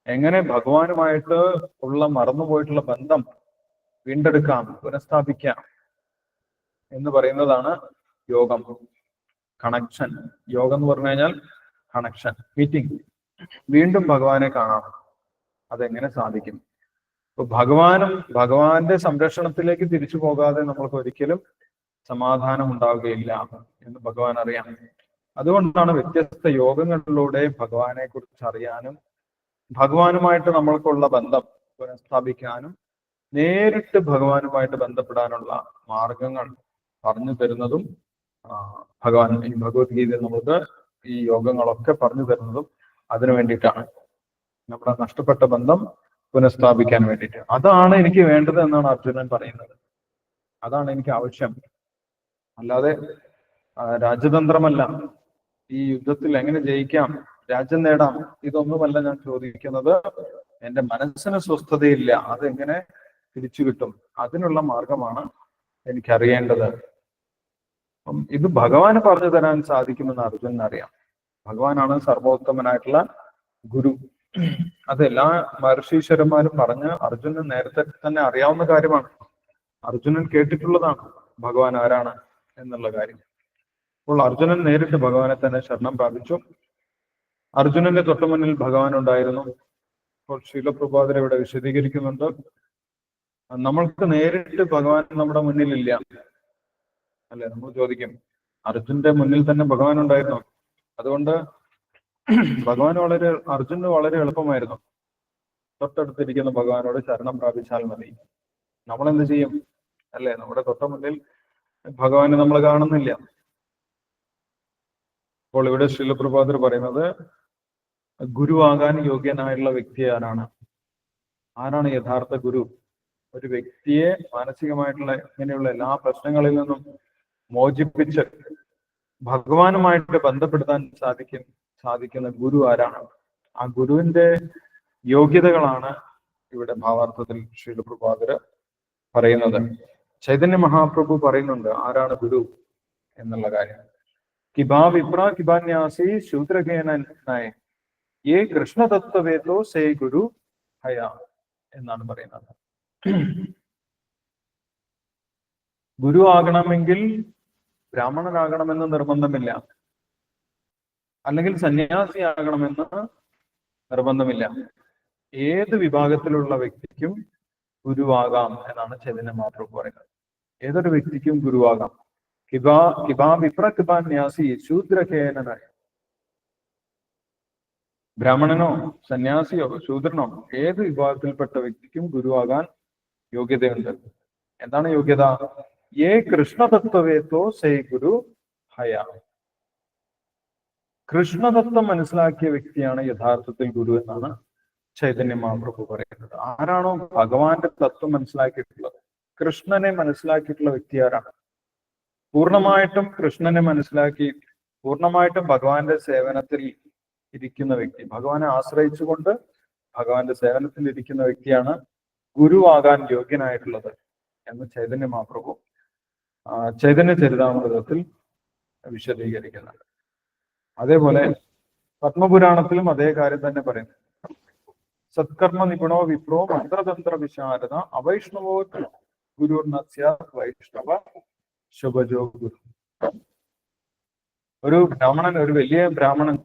എങ്ങനെ ഭഗവാനുമായിട്ട് ഉള്ള മറന്നുപോയിട്ടുള്ള ബന്ധം വീണ്ടെടുക്കാം, പുനഃസ്ഥാപിക്കാം എന്ന് പറയുന്നതാണ് യോഗം. കണക്ഷൻ. യോഗം എന്ന് പറഞ്ഞു കഴിഞ്ഞാൽ കണക്ഷൻ, മീറ്റിംഗ്. വീണ്ടും ഭഗവാനെ കാണാം, അതെങ്ങനെ സാധിക്കും? അപ്പൊ ഭഗവാന്റെ സംരക്ഷണത്തിലേക്ക് തിരിച്ചു പോകാതെ നമ്മൾക്ക് ഒരിക്കലും സമാധാനം ഉണ്ടാവുകയില്ല എന്ന് ഭഗവാൻ അറിയാം. അതുകൊണ്ടാണ് വ്യത്യസ്ത യോഗങ്ങളിലൂടെ ഭഗവാനെ കുറിച്ച് അറിയാനും ഭഗവാനുമായിട്ട് നമ്മൾക്കുള്ള ബന്ധം പുനഃസ്ഥാപിക്കാനും നേരിട്ട് ഭഗവാനുമായിട്ട് ബന്ധപ്പെടാനുള്ള മാർഗങ്ങൾ പറഞ്ഞു തരുന്നതും ഭഗവാൻ ഈ ഭഗവത്ഗീതയിൽ നമുക്ക് ഈ യോഗങ്ങളൊക്കെ പറഞ്ഞു തരുന്നതും അതിനു വേണ്ടിയിട്ടാണ്, നമ്മുടെ നഷ്ടപ്പെട്ട ബന്ധം പുനഃസ്ഥാപിക്കാൻ വേണ്ടിയിട്ട്. അതാണ് എനിക്ക് വേണ്ടത് എന്നാണ് അർജുനൻ പറയുന്നത്. അതാണ് എനിക്ക് ആവശ്യം, അല്ലാതെ രാജ്യതന്ത്രമല്ല, ഈ യുദ്ധത്തിൽ എങ്ങനെ ജയിക്കാം, രാജ്യം നേടാം, ഇതൊന്നുമല്ല ഞാൻ ചോദിക്കുന്നത്. എൻ്റെ മനസ്സിന് സ്വസ്ഥതയില്ല, അതെങ്ങനെ തിരിച്ചു കിട്ടും, അതിനുള്ള മാർഗമാണ് എനിക്കറിയേണ്ടത്. അപ്പം ഇത് ഭഗവാന് പറഞ്ഞു തരാൻ സാധിക്കുമെന്ന് അർജുനൻ അറിയാം. ഭഗവാനാണ് സർവോത്തമനായിട്ടുള്ള ഗുരു. അത് എല്ലാ മഹർഷീശ്വരന്മാരും പറഞ്ഞ് അർജുനന് നേരത്തെ തന്നെ അറിയാവുന്ന കാര്യമാണ്. അർജുനൻ കേട്ടിട്ടുള്ളതാണ് ഭഗവാൻ ആരാണ് എന്നുള്ള കാര്യം. അപ്പോൾ അർജുനൻ നേരിട്ട് ഭഗവാനെ തന്നെ ശരണം പ്രാപിച്ചു. അർജുനന്റെ തൊട്ടു മുന്നിൽ ഭഗവാൻ ഉണ്ടായിരുന്നു. അപ്പോൾ ശീലപ്രഭാതർ ഇവിടെ വിശദീകരിക്കുന്നുണ്ട്, നമ്മൾക്ക് നേരിട്ട് ഭഗവാൻ നമ്മുടെ മുന്നിലില്ല അല്ലെ. നമ്മൾ ചോദിക്കും, അർജുന്റെ മുന്നിൽ തന്നെ ഭഗവാൻ ഉണ്ടായിരുന്നു. അതുകൊണ്ട് അർജുന് വളരെ എളുപ്പമായിരുന്നു. തൊട്ടടുത്തിരിക്കുന്ന ഭഗവാനോട് ശരണം പ്രാപിച്ചാൽ മതി. നമ്മളെന്ത് ചെയ്യും അല്ലെ? നമ്മുടെ തൊട്ട മുന്നിൽ ഭഗവാനെ നമ്മൾ കാണുന്നില്ല. അപ്പോൾ ഇവിടെ ശീലപ്രഭാതർ പറയുന്നത്, ഗുരുവാകാൻ യോഗ്യനായുള്ള വ്യക്തി ആരാണ് യഥാർത്ഥ ഗുരു? ഒരു വ്യക്തിയെ മാനസികമായിട്ടുള്ള ഇങ്ങനെയുള്ള എല്ലാ പ്രശ്നങ്ങളിൽ നിന്നും മോചിപ്പിച്ച് ഭഗവാനുമായിട്ട് ബന്ധപ്പെടുത്താൻ സാധിക്കുന്ന ഗുരു ആരാണ്? ആ ഗുരുവിന്റെ യോഗ്യതകളാണ് ഇവിടെ ഭാവാർത്ഥത്തിൽ ശീലപ്രഭാതര് പറയുന്നത്. ചൈതന്യ മഹാപ്രഭു പറയുന്നുണ്ട് ആരാണ് ഗുരു എന്നുള്ള കാര്യം. കിബാ വിപ്ര കിബാന്യാസി ശൂദ്രകേനായ ഏ കൃഷ്ണതത്വവേദോ സേ ഗുരു ഹയ എന്നാണ് പറയുന്നത്. ഗുരു ആകണമെങ്കിൽ ബ്രാഹ്മണനാകണമെന്ന് നിർബന്ധമില്ല, അല്ലെങ്കിൽ സന്യാസിയാകണമെന്ന് നിർബന്ധമില്ല. ഏത് വിഭാഗത്തിലുള്ള വ്യക്തിക്കും ഗുരുവാകാം എന്നാണ് ചൈതന്യ മഹാപ്രഭു പറയുന്നത്. ഏതൊരു വ്യക്തിക്കും ഗുരുവാകാം. കിബാ വിപ്ര കിബാന്യാസി ശൂദ്രകേനായ, ബ്രാഹ്മണനോ സന്യാസിയോ ശൂദ്രനോ ഏത് വിഭാഗത്തിൽപ്പെട്ട വ്യക്തിക്കും ഗുരുവാകാൻ യോഗ്യതയുണ്ട്. എന്താണ് യോഗ്യത? ഏ കൃഷ്ണതത്വവേത്തോ സേ ഗുരു ഹയ. കൃഷ്ണതത്വം മനസ്സിലാക്കിയ വ്യക്തിയാണ് യഥാർത്ഥത്തിൽ ഗുരു എന്നാണ് ചൈതന്യ മഹാപ്രഭു പറയുന്നത്. ആരാണോ ഭഗവാന്റെ തത്വം മനസ്സിലാക്കിയിട്ടുള്ളത്, കൃഷ്ണനെ മനസ്സിലാക്കിയിട്ടുള്ള വ്യക്തി ആരാണ്? പൂർണ്ണമായിട്ടും കൃഷ്ണനെ മനസ്സിലാക്കി പൂർണ്ണമായിട്ടും ഭഗവാന്റെ സേവനത്തിൽ ഇരിക്കുന്ന വ്യക്തി, ഭഗവാനെ ആശ്രയിച്ചുകൊണ്ട് ഭഗവാന്റെ സേവനത്തിൽ ഇരിക്കുന്ന വ്യക്തിയാണ് ഗുരുവാകാൻ യോഗ്യനായിട്ടുള്ളത് എന്ന് ചൈതന്യ മഹാപ്രഭു ചൈതന്യ ചരിതാമൃതത്തിൽ വിശദീകരിക്കുന്നുണ്ട്. അതേപോലെ പത്മപുരാണത്തിലും അതേ കാര്യം തന്നെ പറയുന്നു. സത്കർമ്മ നിപുണോ വിപ്രോ മന്ത്രതന്ത്ര വിശാരദ അവൈഷ്ണവോ ഗുരുർനസ്യ വൈഷ്ണവ ശുഭജോ ഗുരു. ഒരു ബ്രാഹ്മണൻ, ഒരു വലിയ ബ്രാഹ്മണൻ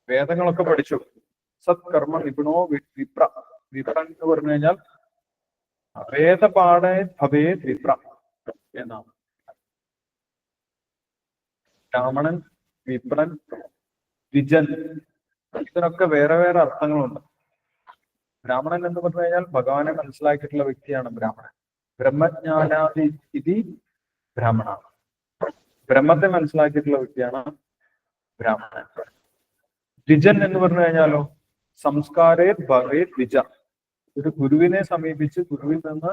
വേദങ്ങളൊക്കെ പഠിച്ചു. സത്കർമ്മ നിപുണോ വിപ്ര. വിപ്രൻ എന്ന് പറഞ്ഞു കഴിഞ്ഞാൽ വേദപാഠേ ഭവേ വിപ്ര എന്നാണ്. ബ്രാഹ്മണൻ, വിപ്രൻ, ദ്വിജൻ, ഇതിനൊക്കെ വേറെ വേറെ അർത്ഥങ്ങളുണ്ട്. ബ്രാഹ്മണൻ എന്ന് പറഞ്ഞു കഴിഞ്ഞാൽ ഭഗവാനെ മനസ്സിലാക്കിയിട്ടുള്ള വ്യക്തിയാണ് ബ്രാഹ്മണൻ. ബ്രഹ്മജ്ഞാനാദി ഇതി ബ്രാഹ്മണ. ബ്രഹ്മത്തെ മനസ്സിലാക്കിയിട്ടുള്ള വ്യക്തിയാണ് ബ്രാഹ്മണൻ. ദ്വിജൻ എന്ന് പറഞ്ഞു കഴിഞ്ഞാലോ സംസ്കാരേ ഭവേ ദ്വിജ. ഒരു ഗുരുവിനെ സമീപിച്ച് ഗുരുവിൽ നിന്ന്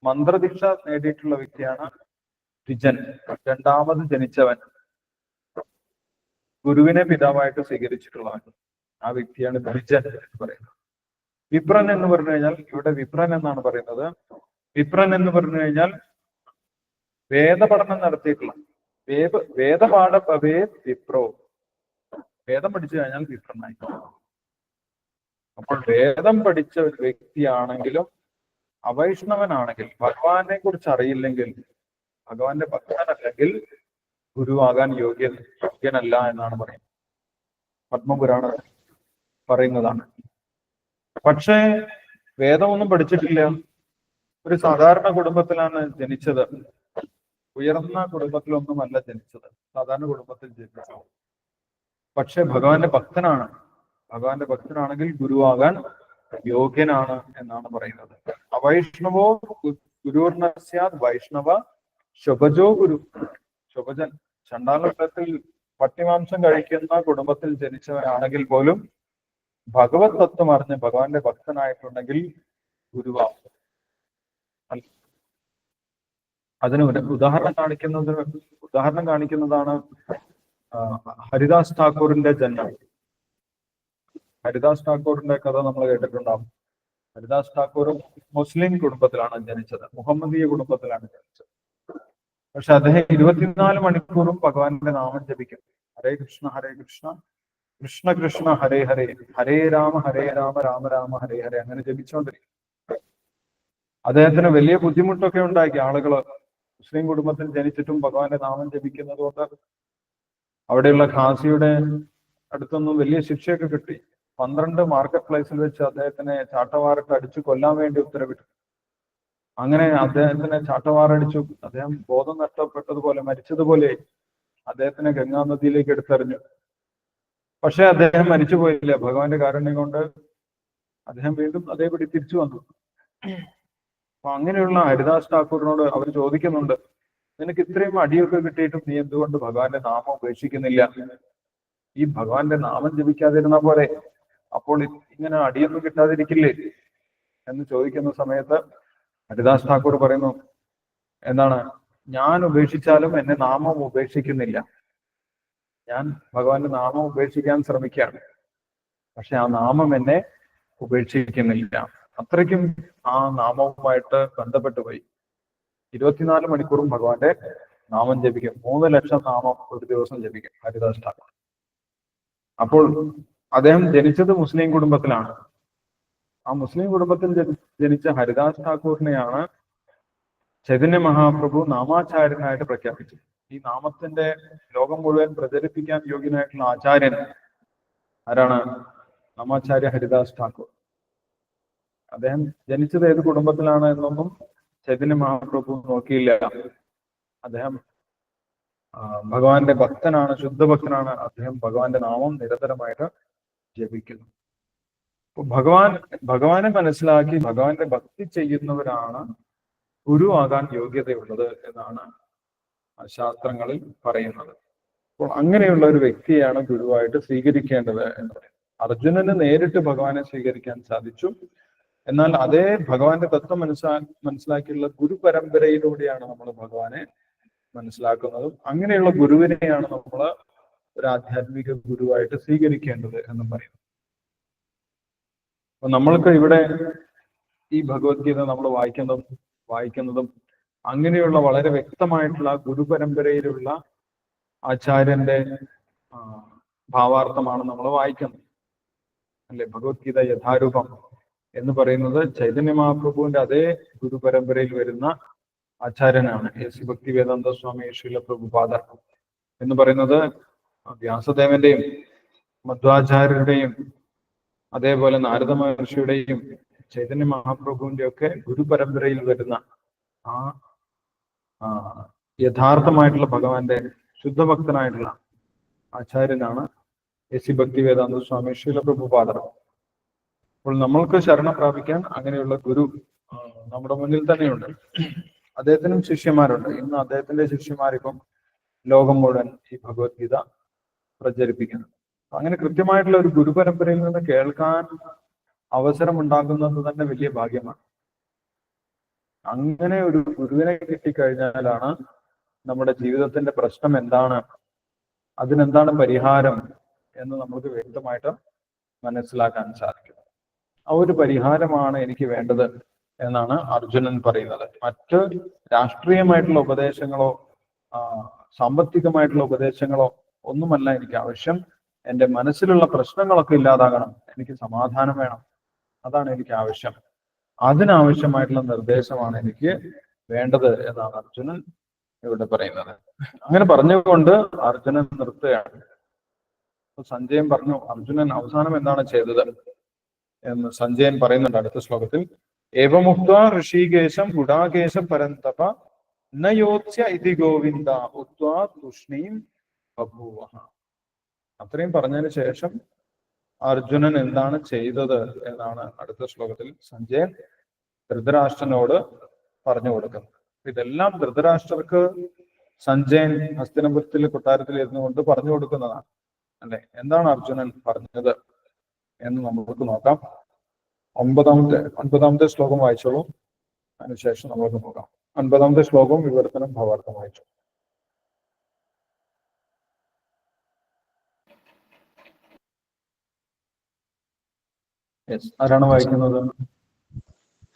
മന്ത്രദീക്ഷ നേടിയിട്ടുള്ള വ്യക്തിയാണ് ദ്വിജൻ, രണ്ടാമത് ജനിച്ചവൻ, ഗുരുവിനെ പിതാവായിട്ട് സ്വീകരിച്ചിട്ടുള്ളവൻ. ആ വ്യക്തിയാണ് ദ്വിജൻ എന്ന് പറയുന്നത്. വിപ്രൻ എന്ന് പറഞ്ഞു കഴിഞ്ഞാൽ ഇവിടെ വിപ്രൻ എന്നാണ് പറയുന്നത്. വിപ്രൻ എന്ന് പറഞ്ഞു കഴിഞ്ഞാൽ വേദപഠനം നടത്തിയിട്ടുള്ള വേദപാഠ ഭവേ വിപ്രോ. വേദം പഠിച്ചു കഴിഞ്ഞാൽ വിപ്രനായി. അപ്പോൾ വേദം പഠിച്ച ഒരു വ്യക്തിയാണെങ്കിലും അവൈഷ്ണവനാണെങ്കിൽ, ഭഗവാനെ കുറിച്ച് അറിയില്ലെങ്കിൽ, ഭഗവാന്റെ ഭക്തനല്ലെങ്കിൽ ഗുരുവാകാൻ യോഗ്യനല്ല എന്നാണ് പറയുന്നത്. പത്മപുരാണ പറയുന്നതാണ്. പക്ഷേ വേദമൊന്നും പഠിച്ചിട്ടില്ല, ഒരു സാധാരണ കുടുംബത്തിലാണ് ജനിച്ചത്. ഉയർന്ന കുടുംബത്തിലൊന്നുമല്ല ജനിച്ചത്, സാധാരണ കുടുംബത്തിൽ ജനിച്ചു. പക്ഷെ ഭഗവാന്റെ ഭക്തനാണ്. ഭഗവാന്റെ ഭക്തനാണെങ്കിൽ ഗുരുവാകാൻ യോഗ്യനാണ് എന്നാണ് പറയുന്നത്. അവൈഷ്ണവോ ഗുരുർനസ്യാത് വൈഷ്ണവ ശുഭജോ ഗുരു. ശുഭജൻ ചണ്ടാലത്തിൽ പട്ടിമാംസം കഴിക്കുന്ന കുടുംബത്തിൽ ജനിച്ചവനാണെങ്കിൽ പോലും ഭഗവത് തത്വം അറിഞ്ഞ് ഭഗവാന്റെ ഭക്തനായിട്ടുണ്ടെങ്കിൽ ഗുരുവാകും. അതിന് ഉദാഹരണം കാണിക്കുന്നതാണ് ഹരിദാസ് ഠാക്കൂറിന്റെ ജന്മം. ഹരിദാസ് ഠാക്കൂറിന്റെ കഥ നമ്മൾ കേട്ടിട്ടുണ്ടാവും. ഹരിദാസ് ഠാക്കൂർ മുസ്ലിം കുടുംബത്തിലാണ് ജനിച്ചത്, മുഹമ്മദീയ കുടുംബത്തിലാണ് ജനിച്ചത്. പക്ഷെ അദ്ദേഹം 24 മണിക്കൂറും ഭഗവാന്റെ നാമം ജപിക്കും. ഹരേ കൃഷ്ണ കൃഷ്ണ കൃഷ്ണ ഹരേ ഹരേ, ഹരേ രാമ രാമ രാമ ഹരേ ഹരേ അങ്ങനെ ജപിച്ചുകൊണ്ടിരിക്കും. അദ്ദേഹത്തിന് വലിയ ബുദ്ധിമുട്ടൊക്കെ ഉണ്ടാക്കി. ആളുകള് മുസ്ലിം കുടുംബത്തിൽ ജനിച്ചിട്ടും ഭഗവാന്റെ നാമം ജപിക്കുന്നത് കൊണ്ട് അവിടെയുള്ള ഖാസിയുടെ അടുത്തൊന്നും വലിയ ശിക്ഷയൊക്കെ കിട്ടി. 12 മാർക്കറ്റ് പ്ലേസിൽ വെച്ച് അദ്ദേഹത്തിനെ ചാട്ടവാറിട്ട് അടിച്ചു കൊല്ലാൻ വേണ്ടി ഉത്തരവിട്ടു. അങ്ങനെ അദ്ദേഹത്തിനെ ചാട്ടവാറടിച്ചു. അദ്ദേഹം ബോധം നഷ്ടപ്പെട്ടതുപോലെ, മരിച്ചതുപോലെ അദ്ദേഹത്തിനെ ഗംഗാ നദിയിലേക്ക് എടുത്തെറിഞ്ഞു. പക്ഷെ അദ്ദേഹം മരിച്ചു പോയില്ല. ഭഗവാന്റെ കാരുണ്യം കൊണ്ട് അദ്ദേഹം വീണ്ടും അതേപടി തിരിച്ചു വന്നു. അപ്പൊ അങ്ങനെയുള്ള ഹരിദാസ് ഠാക്കൂറിനോട് അവർ ചോദിക്കുന്നുണ്ട്, നിനക്ക് ഇത്രയും അടിയൊക്കെ കിട്ടിയിട്ടും നീ എന്തുകൊണ്ട് ഭഗവാന്റെ നാമം ഉപേക്ഷിക്കുന്നില്ല? ഈ ഭഗവാന്റെ നാമം ജപിക്കാതിരുന്ന പോലെ അപ്പോൾ ഇങ്ങനെ അടിയൊന്നും കിട്ടാതിരിക്കില്ലേ എന്ന് ചോദിക്കുന്ന സമയത്ത് ഹരിദാസ് ഠാക്കൂർ പറയുന്നു, എന്താണ്, ഞാൻ ഉപേക്ഷിച്ചാലും എന്നെ നാമം ഉപേക്ഷിക്കുന്നില്ല. ഞാൻ ഭഗവാന്റെ നാമം ഉപേക്ഷിക്കാൻ ശ്രമിക്കുകയാണ്, പക്ഷെ ആ നാമം എന്നെ ഉപേക്ഷിക്കുന്നില്ല. അത്രയ്ക്കും ആ നാമവുമായിട്ട് ബന്ധപ്പെട്ടു പോയി. 24 മണിക്കൂറും ഭഗവാന്റെ നാമം ജപിക്കും. 3 ലക്ഷം നാമം ഒരു ദിവസം ജപിക്കും ഹരിദാസ് ഠാക്കൂർ. അപ്പോൾ അദ്ദേഹം ജനിച്ചത് മുസ്ലിം കുടുംബത്തിലാണ്. ആ മുസ്ലിം കുടുംബത്തിൽ ജനിച്ച ഹരിദാസ് ഠാക്കൂറിനെയാണ് ചൈതന്യ മഹാപ്രഭു നാമാചാര്യനായിട്ട് പ്രഖ്യാപിച്ചത്. ഈ നാമത്തിന്റെ ലോകം മുഴുവൻ പ്രചരിപ്പിക്കാൻ യോഗ്യനായിട്ടുള്ള ആചാര്യൻ ആരാണ്? നാമാചാര്യ ഹരിദാസ് ഠാക്കൂർ. അദ്ദേഹം ജനിച്ചത് ഏത് കുടുംബത്തിലാണ് എന്നൊന്നും ചൈതന്യ മഹാപ്രഭു നോക്കിയില്ല. അദ്ദേഹം ഭഗവാന്റെ ഭക്തനാണ്, ശുദ്ധഭക്തനാണ്. അദ്ദേഹം ഭഗവാന്റെ നാമം നിരന്തരമായിട്ട് ജപിക്കുന്നു. അപ്പൊ ഭഗവാനെ മനസ്സിലാക്കി ഭഗവാന്റെ ഭക്തി ചെയ്യുന്നവരാണ് ഗുരു ആകാൻ യോഗ്യതയുള്ളത് എന്നാണ് ശാസ്ത്രങ്ങളിൽ പറയുന്നത്. അപ്പോൾ അങ്ങനെയുള്ള ഒരു വ്യക്തിയാണ് ഗുരുവായിട്ട് സ്വീകരിക്കേണ്ടത് എന്ന് പറയുന്നത്. അർജുനന് നേരിട്ട് ഭഗവാനെ സ്വീകരിക്കാൻ സാധിച്ചു. എന്നാൽ അതേ ഭഗവാന്റെ തത്വം മനസ്സിലാക്കിയുള്ള ഗുരു പരമ്പരയിലൂടെയാണ് നമ്മൾ ഭഗവാനെ മനസ്സിലാക്കുന്നതും. അങ്ങനെയുള്ള ഗുരുവിനെയാണ് നമ്മൾ ഒരു ആധ്യാത്മിക ഗുരുവായിട്ട് സ്വീകരിക്കേണ്ടത് എന്നും പറയുന്നു. അപ്പൊ നമ്മൾക്ക് ഇവിടെ ഈ ഭഗവത്ഗീത നമ്മൾ വായിക്കുന്നതും അങ്ങനെയുള്ള വളരെ വ്യക്തമായിട്ടുള്ള ഗുരുപരമ്പരയിലുള്ള ആചാര്യന്റെ ഭാവാർത്ഥമാണ് നമ്മൾ വായിക്കുന്നത്, അല്ലെ? ഭഗവത്ഗീത യഥാരൂപം എന്ന് പറയുന്നത് ചൈതന്യ മഹാപ്രഭുവിന്റെ അതേ ഗുരുപരമ്പരയിൽ വരുന്ന ആചാര്യനാണ് എ.സി. ഭക്തിവേദാന്ത സ്വാമി ശ്രീല പ്രഭുപാദർ എന്ന് പറയുന്നത്. വ്യാസദേവന്റെയും മധ്വാചാര്യരുടെയും അതേപോലെ നാരദ മഹർഷിയുടെയും ചൈതന്യ മഹാപ്രഭുവിന്റെ ഒക്കെ ഗുരുപരമ്പരയിൽ വരുന്ന ആ യഥാർത്ഥമായിട്ടുള്ള ഭഗവാന്റെ ശുദ്ധഭക്തനായിട്ടുള്ള ആചാര്യനാണ് എ.സി. ഭക്തിവേദാന്ത സ്വാമി ശ്രീല പ്രഭുപാദർ. അപ്പോൾ നമ്മൾക്ക് ശരണം പ്രാപിക്കാൻ അങ്ങനെയുള്ള ഗുരു നമ്മുടെ മുന്നിൽ തന്നെയുണ്ട്. അദ്ദേഹത്തിനും ശിഷ്യന്മാരുണ്ട്. ഇന്ന് അദ്ദേഹത്തിന്റെ ശിഷ്യന്മാരിപ്പം ലോകം മുഴുവൻ ഈ ഭഗവത്ഗീത പ്രചരിപ്പിക്കുന്നു. അങ്ങനെ കൃത്യമായിട്ടുള്ള ഒരു ഗുരുപരമ്പരയിൽ നിന്ന് കേൾക്കാൻ അവസരം ഉണ്ടാകുന്നത് തന്നെ വലിയ ഭാഗ്യമാണ്. അങ്ങനെ ഒരു ഗുരുവിനെ കിട്ടിക്കഴിഞ്ഞാലാണ് നമ്മുടെ ജീവിതത്തിന്റെ പ്രശ്നം എന്താണ്, അതിനെന്താണ് പരിഹാരം എന്ന് നമുക്ക് വ്യക്തമായിട്ട് മനസ്സിലാക്കാൻ സാധിക്കും. ആ ഒരു പരിഹാരമാണ് എനിക്ക് വേണ്ടത് എന്നാണ് അർജുനൻ പറയുന്നത്. മറ്റ് രാഷ്ട്രീയമായിട്ടുള്ള ഉപദേശങ്ങളോ സാമ്പത്തികമായിട്ടുള്ള ഉപദേശങ്ങളോ ഒന്നുമല്ല എനിക്ക് ആവശ്യം. എൻ്റെ മനസ്സിലുള്ള പ്രശ്നങ്ങളൊക്കെ ഇല്ലാതാകണം, എനിക്ക് സമാധാനം വേണം, അതാണ് എനിക്ക് ആവശ്യം. അതിനാവശ്യമായിട്ടുള്ള നിർദ്ദേശമാണ് എനിക്ക് വേണ്ടത് എന്നാണ് അർജുനൻ ഇവിടെ പറയുന്നത്. അങ്ങനെ പറഞ്ഞുകൊണ്ട് അർജുനൻ നിർത്തുകയാണ്. സഞ്ജയൻ പറഞ്ഞു, അർജുനൻ അവസാനം എന്താണ് ചെയ്തത് എന്ന് സഞ്ജയൻ പറയുന്നുണ്ട് അടുത്ത ശ്ലോകത്തിൽ. ഏവമുക്ത്വാ ഋഷികേശം ഗുഡാകേശം പരന്തപ നയോത്സ്യ ഇതി ഗോവിന്ദ ഉക്ത്വാ തുഷ്ണീം ബഭൂവഃ. അത്രയും പറഞ്ഞതിന് ശേഷം അർജുനൻ എന്താണ് ചെയ്തത് എന്നാണ് അടുത്ത ശ്ലോകത്തിൽ സഞ്ജയൻ ധൃതരാഷ്ട്രനോട് പറഞ്ഞു കൊടുക്കുന്നത്. ഇതെല്ലാം ധൃതരാഷ്ട്രർക്ക് സഞ്ജയൻ ഹസ്തിനപുരത്തിൽ കൊട്ടാരത്തിൽ ഇരുന്നു കൊണ്ട് പറഞ്ഞു കൊടുക്കുന്നതാണ്, അല്ലെ? എന്താണ് അർജുനൻ പറഞ്ഞത് എന്ന് നമുക്ക് നോക്കാം. 9ാമത്തെ ശ്ലോകം വായിച്ചോളൂ. അതിനുശേഷം നമുക്ക് നോക്കാം. 9ാമത്തെ ശ്ലോകവും വിവർത്തനം ഭാവാർത്ഥം വായിച്ചു. ആരാണ് വായിക്കുന്നത്?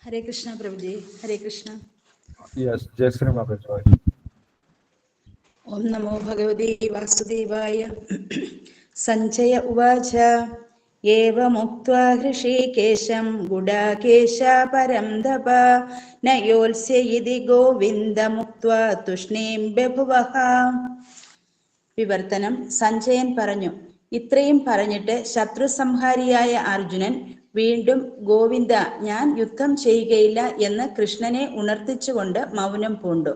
ഹരേ കൃഷ്ണ പ്രഭുജി. ഹരേ കൃഷ്ണ. യെസ്, ജയശ്രീ മാതാജി വായിച്ചു. ഓം നമോ ഭഗവതേ വാസുദേവായ. സഞ്ജയ ഉവാച ഏവമുക്ത്വാ ഹൃഷീകേശം ഗുഡാകേശ പരം തപ നയോത്സ്യ ഇതി ഗോവിന്ദമുക്ത്വാ തുഷ്ണീം ബഭുവഃ. വിവർത്തനം. സഞ്ജയൻ പറഞ്ഞു, ഇത്രയും പറഞ്ഞിട്ട് ശത്രുസംഹാരിയായ അർജുനൻ വീണ്ടും ഗോവിന്ദ, ഞാൻ യുദ്ധം ചെയ്യുകയില്ല എന്ന് കൃഷ്ണനെ ഉണർത്തിച്ചുകൊണ്ട് മൗനം പൂണ്ടു.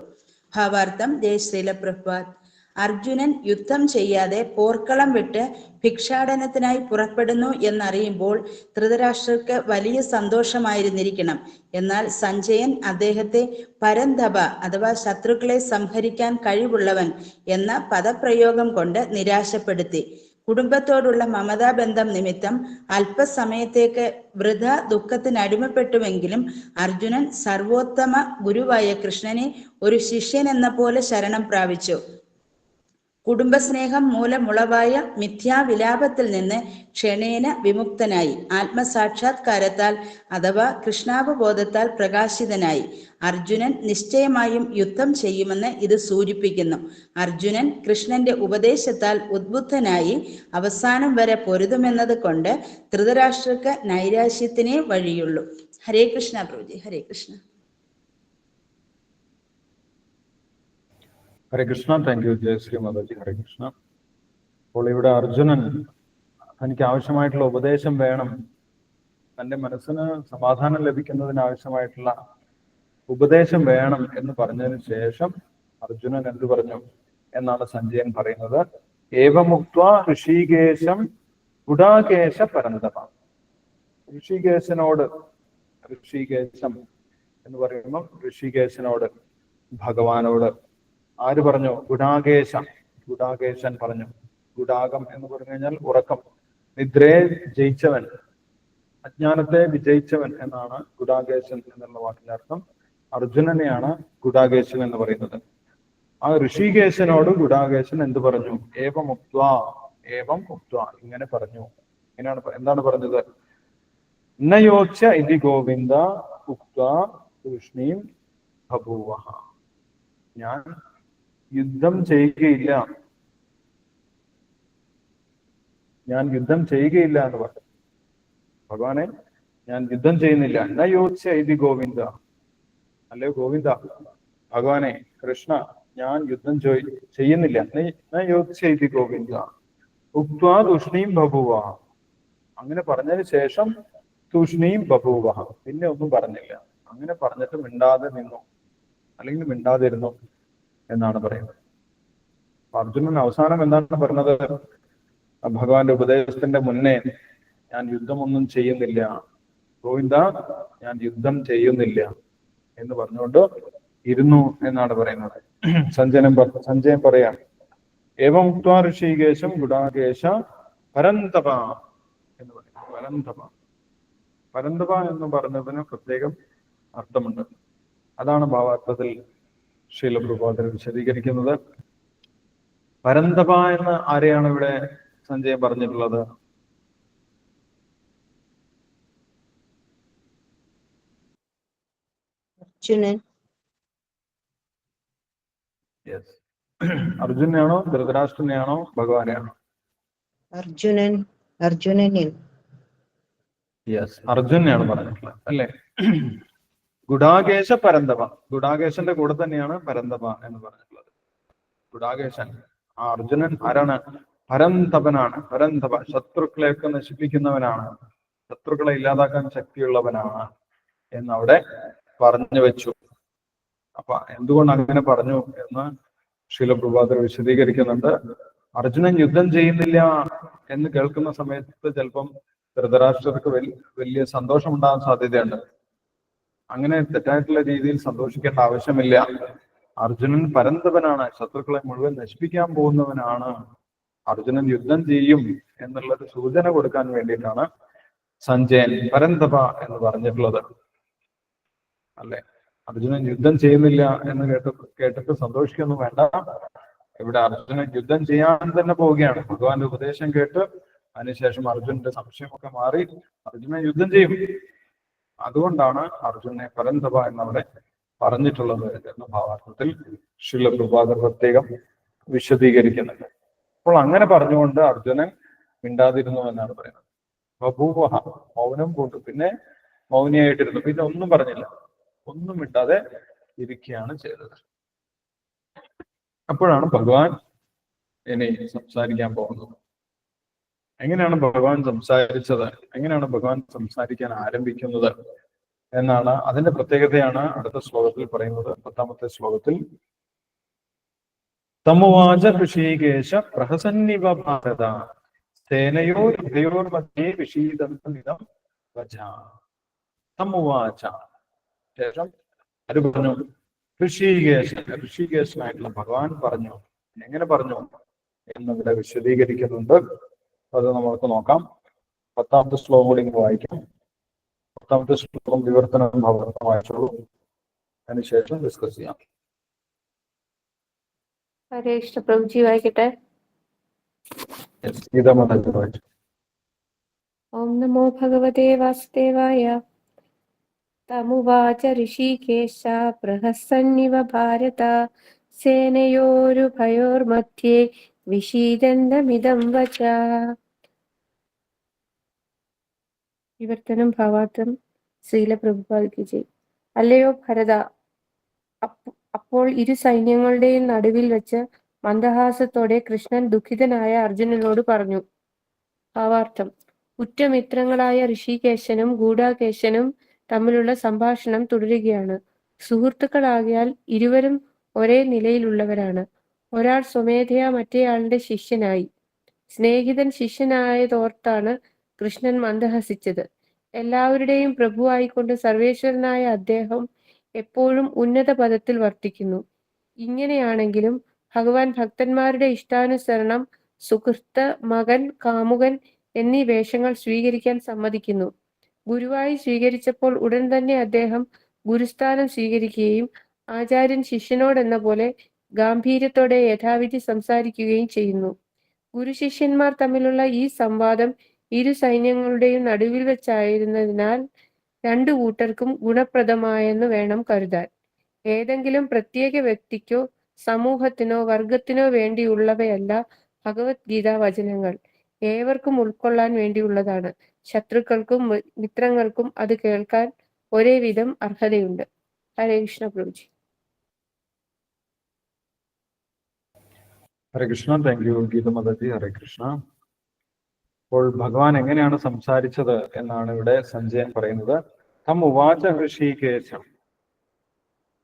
ഭാവാർത്ഥം. ജയശ്രീല പ്രഭുപാദ്. അർജുനൻ യുദ്ധം ചെയ്യാതെ പോർക്കളം വിട്ട് ഭിക്ഷാടനത്തിനായി പുറപ്പെടുന്നു എന്നറിയുമ്പോൾ ധൃതരാഷ്ട്രർക്ക് വലിയ സന്തോഷമായിരുന്നിരിക്കണം. എന്നാൽ സഞ്ജയൻ അദ്ദേഹത്തെ പരന്തപ അഥവാ ശത്രുക്കളെ സംഹരിക്കാൻ കഴിവുള്ളവൻ എന്ന പദപ്രയോഗം കൊണ്ട് നിരാശപ്പെടുത്തി. കുടുംബത്തോടുള്ള മമതാബന്ധം നിമിത്തം അല്പസമയത്തേക്ക് വൃഥ ദുഃഖത്തിനടിമപ്പെട്ടുവെങ്കിലും അർജുനൻ സർവോത്തമ ഗുരുവായ കൃഷ്ണനെ ഒരു ശിഷ്യൻ എന്ന പോലെ ശരണം പ്രാപിച്ചു. കുടുംബസ്നേഹം മൂലമുളവായ മിഥ്യാവിലാപത്തിൽ നിന്ന് ക്ഷണേന വിമുക്തനായി. ആത്മസാക്ഷാത്കാരത്താൽ അഥവാ കൃഷ്ണാവബോധത്താൽ പ്രകാശിതനായി. അർജുനൻ നിശ്ചയമായും യുദ്ധം ചെയ്യുമെന്ന് ഇത് സൂചിപ്പിക്കുന്നു. അർജുനൻ കൃഷ്ണന്റെ ഉപദേശത്താൽ ഉദ്ബുദ്ധനായി അവസാനം വരെ പൊരുതുമെന്നത് കൊണ്ട് ധൃതരാഷ്ട്രർക്ക് നൈരാശ്യത്തിനേ വഴിയുള്ളൂ. ഹരേ കൃഷ്ണ പ്രഭുജി. ഹരേ കൃഷ്ണ. ഹരേ കൃഷ്ണ. താങ്ക് യു ജയശ്രീ മാതാജി. ഹരേ കൃഷ്ണ. അപ്പോൾ ഇവിടെ അർജുനൻ തനിക്ക് ആവശ്യമായിട്ടുള്ള ഉപദേശം വേണം, തൻ്റെ മനസ്സിന് സമാധാനം ലഭിക്കുന്നതിന് ആവശ്യമായിട്ടുള്ള ഉപദേശം വേണം എന്ന് പറഞ്ഞതിന് ശേഷം അർജുനൻ എന്ത് പറഞ്ഞു എന്നാണ് സഞ്ജയൻ പറയുന്നത്. ഏവമുക്ത്വാ ഋഷികേശം ഗുഡാകേശ പരന്തപ. ഋഷികേശനോട്, ഋഷികേശം എന്ന് പറയുമ്പോൾ ഋഷികേശനോട്, ഭഗവാനോട് ആര് പറഞ്ഞു? ഗുഡാകേശ. ഗുഡാകേശൻ പറഞ്ഞു. ഗുഡാകം എന്ന് പറഞ്ഞു കഴിഞ്ഞാൽ ഉറക്കം, നിദ്രയെ ജയിച്ചവൻ, അജ്ഞാനത്തെ വിജയിച്ചവൻ എന്നാണ് ഗുഡാകേശൻ എന്നുള്ള വാക്കിന്റെ അർത്ഥം. അർജുനനെയാണ് ഗുഡാകേശൻ എന്ന് പറയുന്നത്. ആ ഋഷികേശനോട് ഗുഡാകേശൻ എന്ത് പറഞ്ഞു? ഏവം ഉക്ത്വാ, ഏവം ഉക്ത്വാ, ഇങ്ങനെ പറഞ്ഞു. എന്താണ് പറഞ്ഞത്? നയോച്യ ഇതി ഗോവിന്ദ ഉക്ത്വാ തൂഷ്ണീം ബഭൂവഃ. ഞാൻ യുദ്ധം ചെയ്യുകയില്ല, ഞാൻ യുദ്ധം ചെയ്യുകയില്ല എന്ന് പറഞ്ഞു. ഭഗവാനെ, ഞാൻ യുദ്ധം ചെയ്യുന്നില്ല. നയോച്യ ഇതി ഗോവിന്ദ, അല്ലയോ ഗോവിന്ദ, ഭഗവാനെ കൃഷ്ണ, ഞാൻ യുദ്ധം ചെയ്യുന്നില്ല. നയോച്യ ഇതി ഗോവിന്ദ ഉക്ത്വാ തൂഷ്ണീം ബഭൂവഃ. അങ്ങനെ പറഞ്ഞതിന് ശേഷം തൂഷ്ണീം ബഭൂവഃ, പിന്നെ ഒന്നും പറഞ്ഞില്ല. അങ്ങനെ പറഞ്ഞിട്ട് മിണ്ടാതെ നിന്നു, അല്ലെങ്കിൽ മിണ്ടാതിരുന്നു എന്നാണ് പറയുന്നത്. അർജുനൻ അവസാനം എന്താണ് പറഞ്ഞത്? ഭഗവാന്റെ ഉപദേശത്തിന്റെ മുന്നേ ഞാൻ യുദ്ധമൊന്നും ചെയ്യുന്നില്ല ഗോവിന്ദ, ഞാൻ യുദ്ധം ചെയ്യുന്നില്ല എന്ന് പറഞ്ഞുകൊണ്ട് ഇരുന്നു എന്നാണ് പറയുന്നത്. സഞ്ജയൻ പറയാം, ഏവം ഉക്ത്വാ ഋഷികേശം ഗുഡാകേശ പരന്തപ എന്ന് പറയും. പരന്തപ, പരന്തപ എന്ന് പറഞ്ഞതിന് പ്രത്യേകം അർത്ഥമുണ്ട്. അതാണ് ഭാവാർത്ഥത്തിൽ ശ്രീല പ്രഭുപാദർ വിശദീകരിക്കുന്നത്. പരന്തപ എന്ന് ആരെയാണ് ഇവിടെ സഞ്ജയൻ പറഞ്ഞിട്ടുള്ളത്? അർജുനൻ. യെസ്. അർജുനെയാണോ ധൃതരാഷ്ട്രനെയാണോ ഭഗവാനെയാണോ? അർജുനൻ. അർജുനനിൽ. യെസ്, അർജുനെയാണ് പറഞ്ഞിട്ടുള്ളത് അല്ലെ. ഗുഡാകേശ പരന്തപ, ഗുഡാകേശന്റെ കൂടെ തന്നെയാണ് പരന്തപ എന്ന് പറഞ്ഞിട്ടുള്ളത്. ഗുഡാകേശൻ, ആ അർജുനൻ ആരാണ്? പരന്തപനാണ്. പരന്തപ, ശത്രുക്കളെയൊക്കെ നശിപ്പിക്കുന്നവനാണ്, ശത്രുക്കളെ ഇല്ലാതാക്കാൻ ശക്തിയുള്ളവനാണ് എന്നവിടെ പറഞ്ഞു വെച്ചു. അപ്പൊ എന്തുകൊണ്ട് അങ്ങനെ പറഞ്ഞു എന്ന് ശ്രീല പ്രഭുപാദർ വിശദീകരിക്കുന്നുണ്ട്. അർജുനൻ യുദ്ധം ചെയ്യുന്നില്ല എന്ന് കേൾക്കുന്ന സമയത്ത് ചിലപ്പം ധൃതരാഷ്ട്രർക്ക് വലിയ സന്തോഷം ഉണ്ടാകാൻ സാധ്യതയുണ്ട്. അങ്ങനെ തെറ്റായിട്ടുള്ള രീതിയിൽ സന്തോഷിക്കേണ്ട ആവശ്യമില്ല. അർജുനൻ പരന്തപനാണ്, ശത്രുക്കളെ മുഴുവൻ നശിപ്പിക്കാൻ പോകുന്നവനാണ്. അർജുനൻ യുദ്ധം ചെയ്യും എന്നുള്ളത് സൂചന കൊടുക്കാൻ വേണ്ടിയിട്ടാണ് സഞ്ജയൻ പരന്തപ എന്ന് പറഞ്ഞിട്ടുള്ളത് അല്ലെ. അർജുനൻ യുദ്ധം ചെയ്യുന്നില്ല എന്ന് കേട്ടിട്ട് സന്തോഷിക്കൊന്നും വേണ്ട. ഇവിടെ അർജുനൻ യുദ്ധം ചെയ്യാൻ തന്നെ പോവുകയാണ്. ഭഗവാന്റെ ഉപദേശം കേട്ട് അതിനുശേഷം അർജുനന്റെ സംശയമൊക്കെ മാറി അർജുനൻ യുദ്ധം ചെയ്യും. അതുകൊണ്ടാണ് അർജുനെ പരന്തപ എന്നവിടെ പറഞ്ഞിട്ടുള്ളത് എന്ന ഭാവാർത്ഥത്തിൽ ശ്രീല പ്രഭുപാദർ പ്രത്യേകം വിശദീകരിക്കുന്നുണ്ട്. അപ്പോൾ അങ്ങനെ പറഞ്ഞുകൊണ്ട് അർജുനൻ മിണ്ടാതിരുന്നു എന്നാണ് പറയുന്നത്. ബഭൂവഹ, മൗനം പൂണ്ടു. പിന്നെ മൗനിയായിട്ടിരുന്നു, പിന്നെ ഒന്നും പറഞ്ഞില്ല, ഒന്നും മിണ്ടാതെ ഇരിക്കുകയാണ് ചെയ്തത്. അപ്പോഴാണ് ഭഗവാൻ ഇനി സംസാരിക്കാൻ പോകുന്നത്. എങ്ങനെയാണ് ഭഗവാൻ സംസാരിച്ചത്, എങ്ങനെയാണ് ഭഗവാൻ സംസാരിക്കാൻ ആരംഭിക്കുന്നത് എന്നാണ് അതിന്റെ പ്രത്യേകതയാണ് അടുത്ത ശ്ലോകത്തിൽ പറയുന്നത്. 10ാമത്തെ ശ്ലോകത്തിൽ തമുവാച ഋഷികേശ പ്രഹസന്നിവ ഭാരത സേനയോർമധ്യേ വിഷീദന്തമിദം വച. തമുവാച, ശേഷം അത് പറഞ്ഞു. ഋഷികേശനായിട്ടുള്ള ഭഗവാൻ പറഞ്ഞു. എങ്ങനെ പറഞ്ഞു എന്നിവിടെ വിശദീകരിക്കുന്നുണ്ട്. അത് നമ്മൾക്ക് നോക്കാം. 10ാമത്തെ ശ്ലോകം കൂടി വായിക്കാം. 10ാമത്തെ ശ്ലോകം വിവർത്തനം ഭാഗം വായിച്ചോളൂ, അതിനുശേഷം ഡിസ്കസ് ചെയ്യാം. ഹരേ കൃഷ്ണ പ്രഭുജി, വായിക്കട്ടെ. ഓം നമോ ഭഗവതേ വാസുദേവായ. തമുവാച ഋഷികേശ പ്രഹസന്നിവ ഭാരത സേനയോരുഭയോർമധ്യേ വിഷീദന്തമിദം വച. വിവർത്തനം ഭാവാർത്ഥം. ശ്രീല പ്രഭുപാദ് ജയ്. അല്ലയോ ഭരത, അപ്പോൾ ഇരു സൈന്യങ്ങളുടെയും നടുവിൽ വെച്ച് മന്ദഹാസത്തോടെ കൃഷ്ണൻ ദുഃഖിതനായ അർജുനനോട് പറഞ്ഞു. ഭാവാർത്ഥം. ഉറ്റമിത്രങ്ങളായ ഋഷികേശനും ഗൂഢാകേശനും തമ്മിലുള്ള സംഭാഷണം തുടരുകയാണ്. സുഹൃത്തുക്കളാകിയാൽ ഇരുവരും ഒരേ നിലയിലുള്ളവരാണ്. ഒരാൾ സ്വമേധയാ മറ്റേയാളുടെ ശിഷ്യനായി. സ്നേഹിതൻ ശിഷ്യനായതോർത്താണ് കൃഷ്ണൻ മന്ദഹസിച്ചത്. എല്ലാവരുടെയും പ്രഭുവായിക്കൊണ്ട് സർവേശ്വരനായ അദ്ദേഹം എപ്പോഴും ഉന്നത പദത്തിൽ വർത്തിക്കുന്നു. ഇങ്ങനെയാണെങ്കിലും ഭഗവാൻ ഭക്തന്മാരുടെ ഇഷ്ടാനുസരണം സുഹൃത്ത്, മകൻ, കാമുകൻ എന്നീ വേഷങ്ങൾ സ്വീകരിക്കാൻ സമ്മതിക്കുന്നു. ഗുരുവായി സ്വീകരിച്ചപ്പോൾ ഉടൻ തന്നെ അദ്ദേഹം ഗുരുസ്ഥാനം സ്വീകരിക്കുകയും ആചാര്യൻ ശിഷ്യനോടെന്ന പോലെ ഗാംഭീര്യത്തോടെ യഥാവിധി സംസാരിക്കുകയും ചെയ്യുന്നു. ഗുരു ശിഷ്യന്മാർ തമ്മിലുള്ള ഈ സംവാദം ഇരു സൈന്യങ്ങളുടെയും നടുവിൽ വെച്ചായിരുന്നതിനാൽ രണ്ടു കൂട്ടർക്കും ഗുണപ്രദമായെന്ന് വേണം കരുതാൻ. ഏതെങ്കിലും പ്രത്യേക വ്യക്തിക്കോ സമൂഹത്തിനോ വർഗത്തിനോ വേണ്ടിയുള്ളവയല്ല ഭഗവത്ഗീത വചനങ്ങൾ. ഏവർക്കും ഉൾക്കൊള്ളാൻ വേണ്ടിയുള്ളതാണ്. ശത്രുക്കൾക്കും മിത്രങ്ങൾക്കും അത് കേൾക്കാൻ ഒരേ വിധം അർഹതയുണ്ട്. ഹരേ കൃഷ്ണ പ്രഭുജി. ഹരേ കൃഷ്ണ. താങ്ക് യു ഗീതമദജി. ഹരേ കൃഷ്ണ. അപ്പോൾ ഭഗവാൻ എങ്ങനെയാണ് സംസാരിച്ചത് എന്നാണ് ഇവിടെ സഞ്ജയൻ പറയുന്നത്. തം ഉവാച ഋഷികേശം.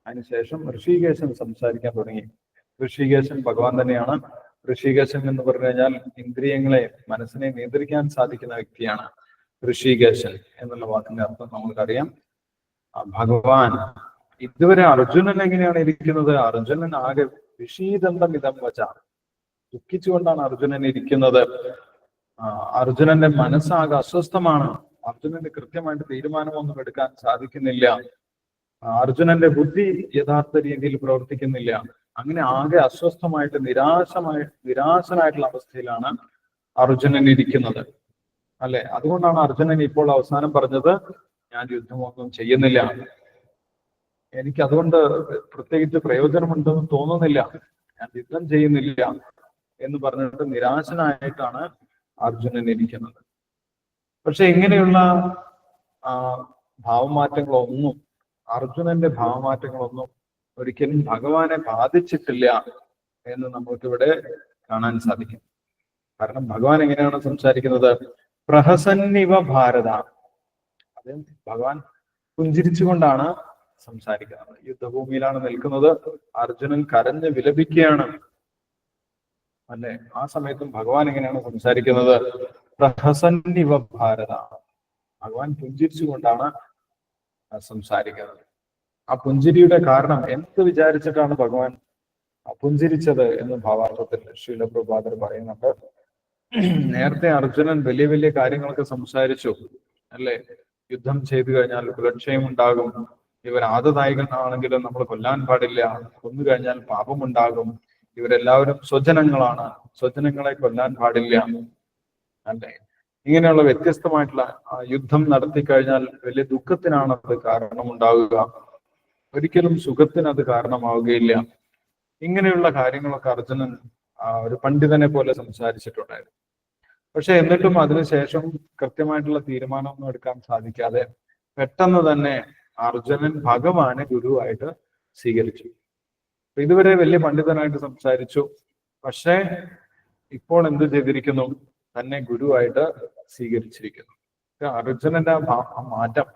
അതിനുശേഷം ഋഷികേശൻ സംസാരിക്കാൻ തുടങ്ങി. ഋഷികേശൻ ഭഗവാൻ തന്നെയാണ്. ഋഷികേശൻ എന്ന് പറഞ്ഞു കഴിഞ്ഞാൽ ഇന്ദ്രിയങ്ങളെ, മനസ്സിനെ നിയന്ത്രിക്കാൻ സാധിക്കുന്ന വ്യക്തിയാണ് ഋഷികേശൻ എന്നുള്ള വാക്കിന്റെ അർത്ഥം നമ്മൾക്കറിയാം. ഭഗവാൻ ഇതുവരെ അർജുനൻ എങ്ങനെയാണ് ഇരിക്കുന്നത്? അർജുനൻ ആകെ വിഷീദന്തം ഇതം വച, ദുഃഖിച്ചുകൊണ്ടാണ് അർജുനൻ ഇരിക്കുന്നത്. അർജുനന്റെ മനസ്സാകെ അസ്വസ്ഥമാണ്. അർജുനന് കൃത്യമായിട്ട് തീരുമാനമൊന്നും എടുക്കാൻ സാധിക്കുന്നില്ല. അർജുനന്റെ ബുദ്ധി യഥാർത്ഥ രീതിയിൽ പ്രവർത്തിക്കുന്നില്ല. അങ്ങനെ ആകെ അസ്വസ്ഥമായിട്ട് നിരാശനായിട്ടുള്ള അവസ്ഥയിലാണ് അർജുനൻ ഇരിക്കുന്നത്, അല്ലെ? അതുകൊണ്ടാണ് അർജുനൻ ഇപ്പോൾ അവസാനം പറഞ്ഞത്, ഞാൻ യുദ്ധമൊന്നും ചെയ്യുന്നില്ല, എനിക്ക് അതുകൊണ്ട് പ്രത്യേകിച്ച് പ്രയോജനമുണ്ടെന്ന് തോന്നുന്നില്ല, ഞാൻ യുദ്ധം ചെയ്യുന്നില്ല എന്ന് പറഞ്ഞിട്ട് നിരാശനായിട്ടാണ് അർജുനൻ ഇരിക്കുന്നത്. പക്ഷെ ഇങ്ങനെയുള്ള ഭാവമാറ്റങ്ങളൊന്നും, അർജുനന്റെ ഭാവമാറ്റങ്ങളൊന്നും ഒരിക്കലും ഭഗവാനെ ബാധിച്ചിട്ടില്ല എന്ന് നമുക്കിവിടെ കാണാൻ സാധിക്കും. കാരണം ഭഗവാൻ എങ്ങനെയാണ് സംസാരിക്കുന്നത്? പ്രഹസന്നിവ ഭാരത. അത് ഭഗവാൻ പുഞ്ചിരിച്ചുകൊണ്ടാണ് സംസാരിക്കുന്നത്. യുദ്ധഭൂമിയിലാണ് നിൽക്കുന്നത്, അർജുനൻ കരഞ്ഞ് വിലപിക്കുകയാണ്, അല്ലെ? ആ സമയത്തും ഭഗവാൻ എങ്ങനെയാണ് സംസാരിക്കുന്നത്? പ്രഹസന്നിവ ഭാരത. ഭഗവാൻ പുഞ്ചിരിച്ചുകൊണ്ടാണ് സംസാരിക്കുന്നത്. ആ പുഞ്ചിരിയുടെ കാരണം എന്ത് വിചാരിച്ചിട്ടാണ് ഭഗവാൻ പുഞ്ചിരിച്ചത് എന്ന് ഭാവാർത്ഥത്തിൽ ശ്രീല പ്രഭുപാദർ പറയുന്നുണ്ട്. നേരത്തെ അർജുനൻ വലിയ വലിയ കാര്യങ്ങളൊക്കെ സംസാരിച്ചു, അല്ലെ? യുദ്ധം ചെയ്തു കഴിഞ്ഞാൽ കുലക്ഷയം ഉണ്ടാകും, ഇവർ ആദതായികളാണെങ്കിലും നമ്മൾ കൊല്ലാൻ പാടില്ല, കൊന്നു കഴിഞ്ഞാൽ പാപമുണ്ടാകും, ഇവരെല്ലാവരും സ്വജനങ്ങളാണ്, സ്വജനങ്ങളെ കൊല്ലാൻ പാടില്ല, അല്ലെ? ഇങ്ങനെയുള്ള വ്യത്യസ്തമായിട്ടുള്ള യുദ്ധം നടത്തി കഴിഞ്ഞാൽ വലിയ ദുഃഖത്തിനാണ് അത് കാരണമുണ്ടാവുക, ഒരിക്കലും സുഖത്തിന് അത് കാരണമാവുകയില്ല. ഇങ്ങനെയുള്ള കാര്യങ്ങളൊക്കെ അർജുനൻ ഒരു പണ്ഡിതനെ പോലെ സംസാരിച്ചിട്ടുണ്ടായിരുന്നു. പക്ഷെ എന്നിട്ടും അതിനുശേഷം കൃത്യമായിട്ടുള്ള തീരുമാനമൊന്നും എടുക്കാൻ സാധിക്കാതെ പെട്ടെന്ന് തന്നെ അർജുനൻ ഭഗവാനെ ഗുരുവായിട്ട് സ്വീകരിച്ചു. ഇതുവരെ വലിയ പണ്ഡിതനായിട്ട് സംസാരിച്ചു, പക്ഷേ ഇപ്പോൾ എന്ത് ചെയ്തിരിക്കുന്നു? തന്നെ ഗുരുവായിട്ട് സ്വീകരിച്ചിരിക്കുന്നു. അർജുനന്റെ ആ മാറ്റം,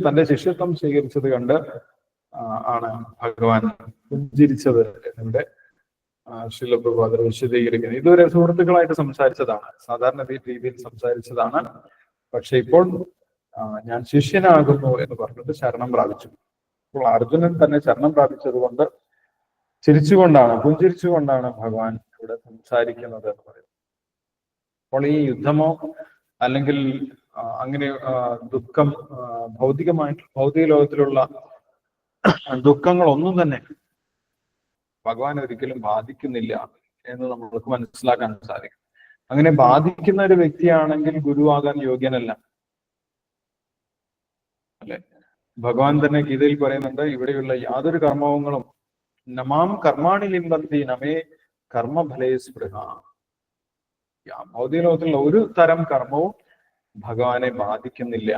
തന്റെ ശിഷ്യത്വം സ്വീകരിച്ചത് കണ്ട് ആണ് ഭഗവാൻ പുഞ്ചിരിച്ചത് എന്നിവിടെ ശ്രീല പ്രഭുപാദർ വിശദീകരിക്കുന്നത്. ഇതുവരെ സുഹൃത്തുക്കളായിട്ട് സംസാരിച്ചതാണ്, സാധാരണ രീതിയിൽ സംസാരിച്ചതാണ്. പക്ഷെ ഇപ്പോൾ ഞാൻ ശിഷ്യനാകുന്നു എന്ന് പറഞ്ഞിട്ട് ശരണം പ്രാപിച്ചു. അപ്പോൾ അർജുനൻ തന്നെ ശരണം പ്രാപിച്ചത് കൊണ്ട് പുഞ്ചിരിച്ചുകൊണ്ടാണ് ഭഗവാൻ ഇവിടെ സംസാരിക്കുന്നത് എന്ന് പറയുന്നത്. അപ്പോൾ ഈ യുദ്ധമോ അല്ലെങ്കിൽ അങ്ങനെ ദുഃഖം, ഭൗതിക ലോകത്തിലുള്ള ദുഃഖങ്ങളൊന്നും തന്നെ ഭഗവാൻ ഒരിക്കലും ബാധിക്കുന്നില്ല എന്ന് നമ്മൾക്ക് മനസ്സിലാക്കാൻ സാധിക്കും. അങ്ങനെ ബാധിക്കുന്ന ഒരു വ്യക്തിയാണെങ്കിൽ ഗുരുവാകാൻ യോഗ്യനല്ല, അല്ലെ? ഭഗവാൻ തന്നെ ഗീതയിൽ പറയുന്നുണ്ട്, ഇവിടെയുള്ള യാതൊരു കർമ്മങ്ങളും നമാം കർമാണി ലിംബന്തി നമേ കർമ്മഫലേ സ്പൃഹ. ഭൗതിക ലോകത്തിലുള്ള ഒരു തരം കർമ്മവും ഭഗവാനെ ബാധിക്കുന്നില്ല.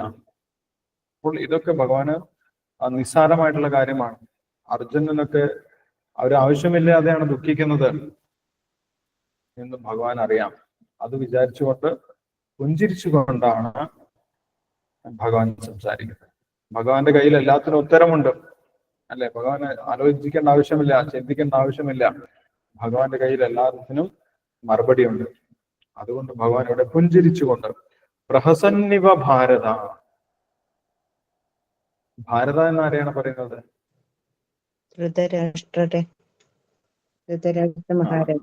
അപ്പോൾ ഇതൊക്കെ ഭഗവാന് നിസ്സാരമായിട്ടുള്ള കാര്യമാണ്. അർജുനനൊക്കെ അവരാവശ്യമില്ലാതെയാണ് ദുഃഖിക്കുന്നത് എന്ന് ഭഗവാൻ അറിയാം. അത് വിചാരിച്ചുകൊണ്ട് പുഞ്ചിരിച്ചുകൊണ്ടാണ് ഭഗവാൻ സംസാരിക്കുന്നത്. ഭഗവാന്റെ കയ്യിൽ എല്ലാത്തിനും ഉത്തരമുണ്ട്, അല്ലെ? ഭഗവാന് ആലോചിക്കേണ്ട ആവശ്യമില്ല, ചിന്തിക്കേണ്ട ആവശ്യമില്ല. ഭഗവാന്റെ കയ്യിൽ എല്ലാത്തിനും മറുപടിയുണ്ട്. അതുകൊണ്ട് ഭഗവാൻ ഇവിടെ പുഞ്ചിരിച്ചുകൊണ്ട് പ്രഹസന്നിവ ഭാരത. ഭാരത എന്നാരെയാണ് പറയുന്നത്?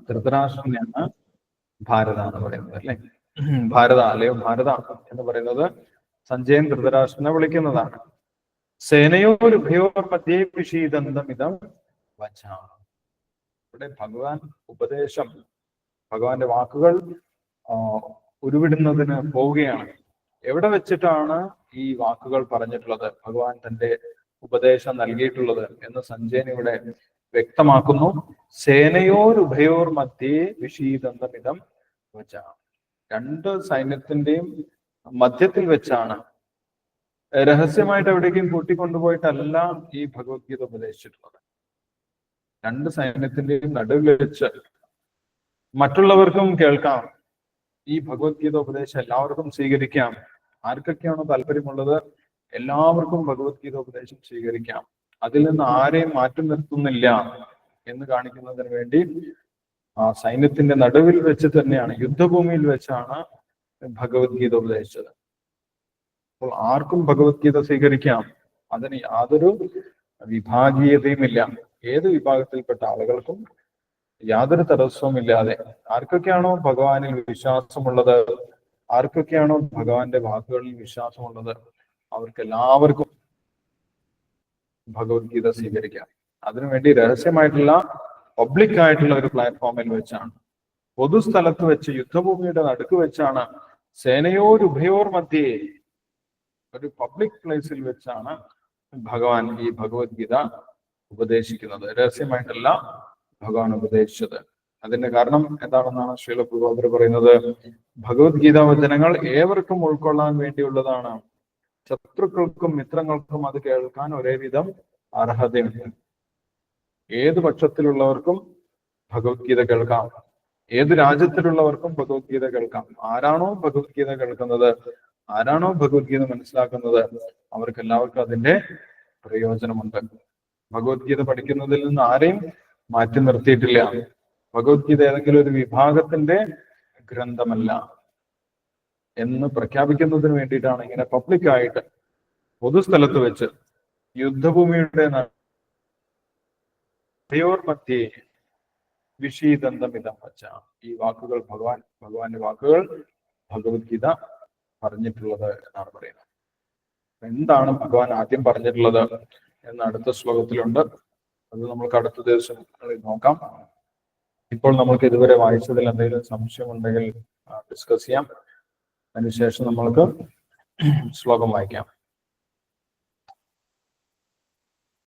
ധൃതരാഷ്ട്രനെയാണ് ഭാരത എന്ന് പറയുന്നത്, അല്ലെ? ഭാരത അല്ലയോ ഭാരത എന്ന് പറയുന്നത് സഞ്ജയൻ ധൃതരാഷ്ട്രനെ വിളിക്കുന്നതാണ്. സേനയോരുഭയോർ മധ്യേ വിഷീദന്തമിതം വച. ഇവിടെ ഭഗവാൻ ഉപദേശം, ഭഗവാന്റെ വാക്കുകൾ ഉരുവിടുന്നതിന് പോവുകയാണ്. എവിടെ വെച്ചിട്ടാണ് ഈ വാക്കുകൾ പറഞ്ഞിട്ടുള്ളത്, ഭഗവാൻ തന്റെ ഉപദേശം നൽകിയിട്ടുള്ളത് എന്ന് സഞ്ജയൻ ഇവിടെ വ്യക്തമാക്കുന്നു. സേനയോരുഭയോർ മധ്യേ വിഷീദന്തമിതം വച. രണ്ട് സൈന്യത്തിന്റെയും മധ്യത്തിൽ വെച്ചാണ്, രഹസ്യമായിട്ട് എവിടേക്കും കൂട്ടിക്കൊണ്ടുപോയിട്ടല്ല ഈ ഭഗവത്ഗീത ഉപദേശിച്ചിട്ടുള്ളത്. രണ്ട് സൈന്യത്തിന്റെയും നടുവിൽ വെച്ച് മറ്റുള്ളവർക്കും കേൾക്കാം. ഈ ഭഗവത്ഗീത ഉപദേശം എല്ലാവർക്കും സ്വീകരിക്കാം. ആർക്കൊക്കെയാണോ താല്പര്യമുള്ളത് എല്ലാവർക്കും ഭഗവത്ഗീത ഉപദേശം സ്വീകരിക്കാം. അതിൽ നിന്ന് ആരെയും മാറ്റി നിർത്തുന്നില്ല എന്ന് കാണിക്കുന്നതിന് വേണ്ടി ആ സൈന്യത്തിന്റെ നടുവിൽ വെച്ച് തന്നെയാണ്, യുദ്ധഭൂമിയിൽ വെച്ചാണ് ഭഗവത്ഗീത ഉപദേശിച്ചത്. അപ്പോൾ ആർക്കും ഭഗവത്ഗീത സ്വീകരിക്കാം. അതിന് യാതൊരു വിഭാഗീയതയുമില്ല. ഏത് വിഭാഗത്തിൽപ്പെട്ട ആളുകൾക്കും യാതൊരു തടസ്സവും ഇല്ലാതെ ആർക്കൊക്കെയാണോ ഭഗവാനിൽ വിശ്വാസമുള്ളത്, ആർക്കൊക്കെയാണോ ഭഗവാന്റെ വാക്കുകളിൽ വിശ്വാസമുള്ളത്, അവർക്കെല്ലാവർക്കും ഭഗവത്ഗീത സ്വീകരിക്കാം. അതിനുവേണ്ടി രഹസ്യമായിട്ടുള്ള പബ്ലിക് ആയിട്ടുള്ള ഒരു പ്ലാറ്റ്ഫോമിൽ വെച്ചാണ്, പൊതുസ്ഥലത്ത് വെച്ച്, യുദ്ധഭൂമിയുടെ നടുക്ക് വെച്ചാണ്, സേനയോരുഭയോർ മധ്യേ ഒരു പബ്ലിക് പ്ലേസിൽ വെച്ചാണ് ഭഗവാൻ ഈ ഭഗവത്ഗീത ഉപദേശിക്കുന്നത്. രഹസ്യമായിട്ടല്ല ഭഗവാൻ ഉപദേശിച്ചത്. അതിന്റെ കാരണം എന്താണെന്നാണ് ശ്രീല പ്രഭുപാദർ പറയുന്നത്. ഭഗവത്ഗീത വചനങ്ങൾ ഏവർക്കും ഉൾക്കൊള്ളാൻ വേണ്ടിയുള്ളതാണ്. ശത്രുക്കൾക്കും മിത്രങ്ങൾക്കും അത് കേൾക്കാൻ ഒരേവിധം അർഹതയുണ്ട്. ഏത് പക്ഷത്തിലുള്ളവർക്കും ഭഗവത്ഗീത കേൾക്കാം, ഏത് രാജ്യത്തിലുള്ളവർക്കും ഭഗവത്ഗീത കേൾക്കാം. ആരാണോ ഭഗവത്ഗീത കേൾക്കുന്നത്, ആരാണോ ഭഗവത്ഗീത മനസ്സിലാക്കുന്നത്, അവർക്ക് എല്ലാവർക്കും അതിന്റെ പ്രയോജനമുണ്ട്. ഭഗവത്ഗീത പഠിക്കുന്നതിൽ നിന്ന് ആരെയും മാറ്റി നിർത്തിയിട്ടില്ല. ഭഗവത്ഗീത ഏതെങ്കിലും ഒരു വിഭാഗത്തിന്റെ ഗ്രന്ഥമല്ല എന്ന് പ്രഖ്യാപിക്കുന്നതിന് വേണ്ടിയിട്ടാണ് ഇങ്ങനെ പബ്ലിക്കായിട്ട് പൊതുസ്ഥലത്ത് വെച്ച് യുദ്ധഭൂമിയുടെ മധ്യേ വിഷീദന്തമിതം വച്ച ഈ വാക്കുകൾ ഭഗവാന്റെ വാക്കുകൾ ഭഗവത്ഗീത പറഞ്ഞിട്ടുള്ളത് എന്നാണ് പറയുന്നത്. എന്താണ് ഭഗവാൻ ആദ്യം പറഞ്ഞിട്ടുള്ളത് എന്ന് അടുത്ത ശ്ലോകത്തിലുണ്ട്. അത് നമുക്ക് അടുത്ത ദിവസങ്ങളിൽ നോക്കാം. ഇപ്പോൾ നമ്മൾക്ക് ഇതുവരെ വായിച്ചതിൽ എന്തെങ്കിലും സംശയമുണ്ടെങ്കിൽ ഡിസ്കസ് ചെയ്യാം. അതിനുശേഷം നമ്മൾക്ക് ശ്ലോകം വായിക്കാം.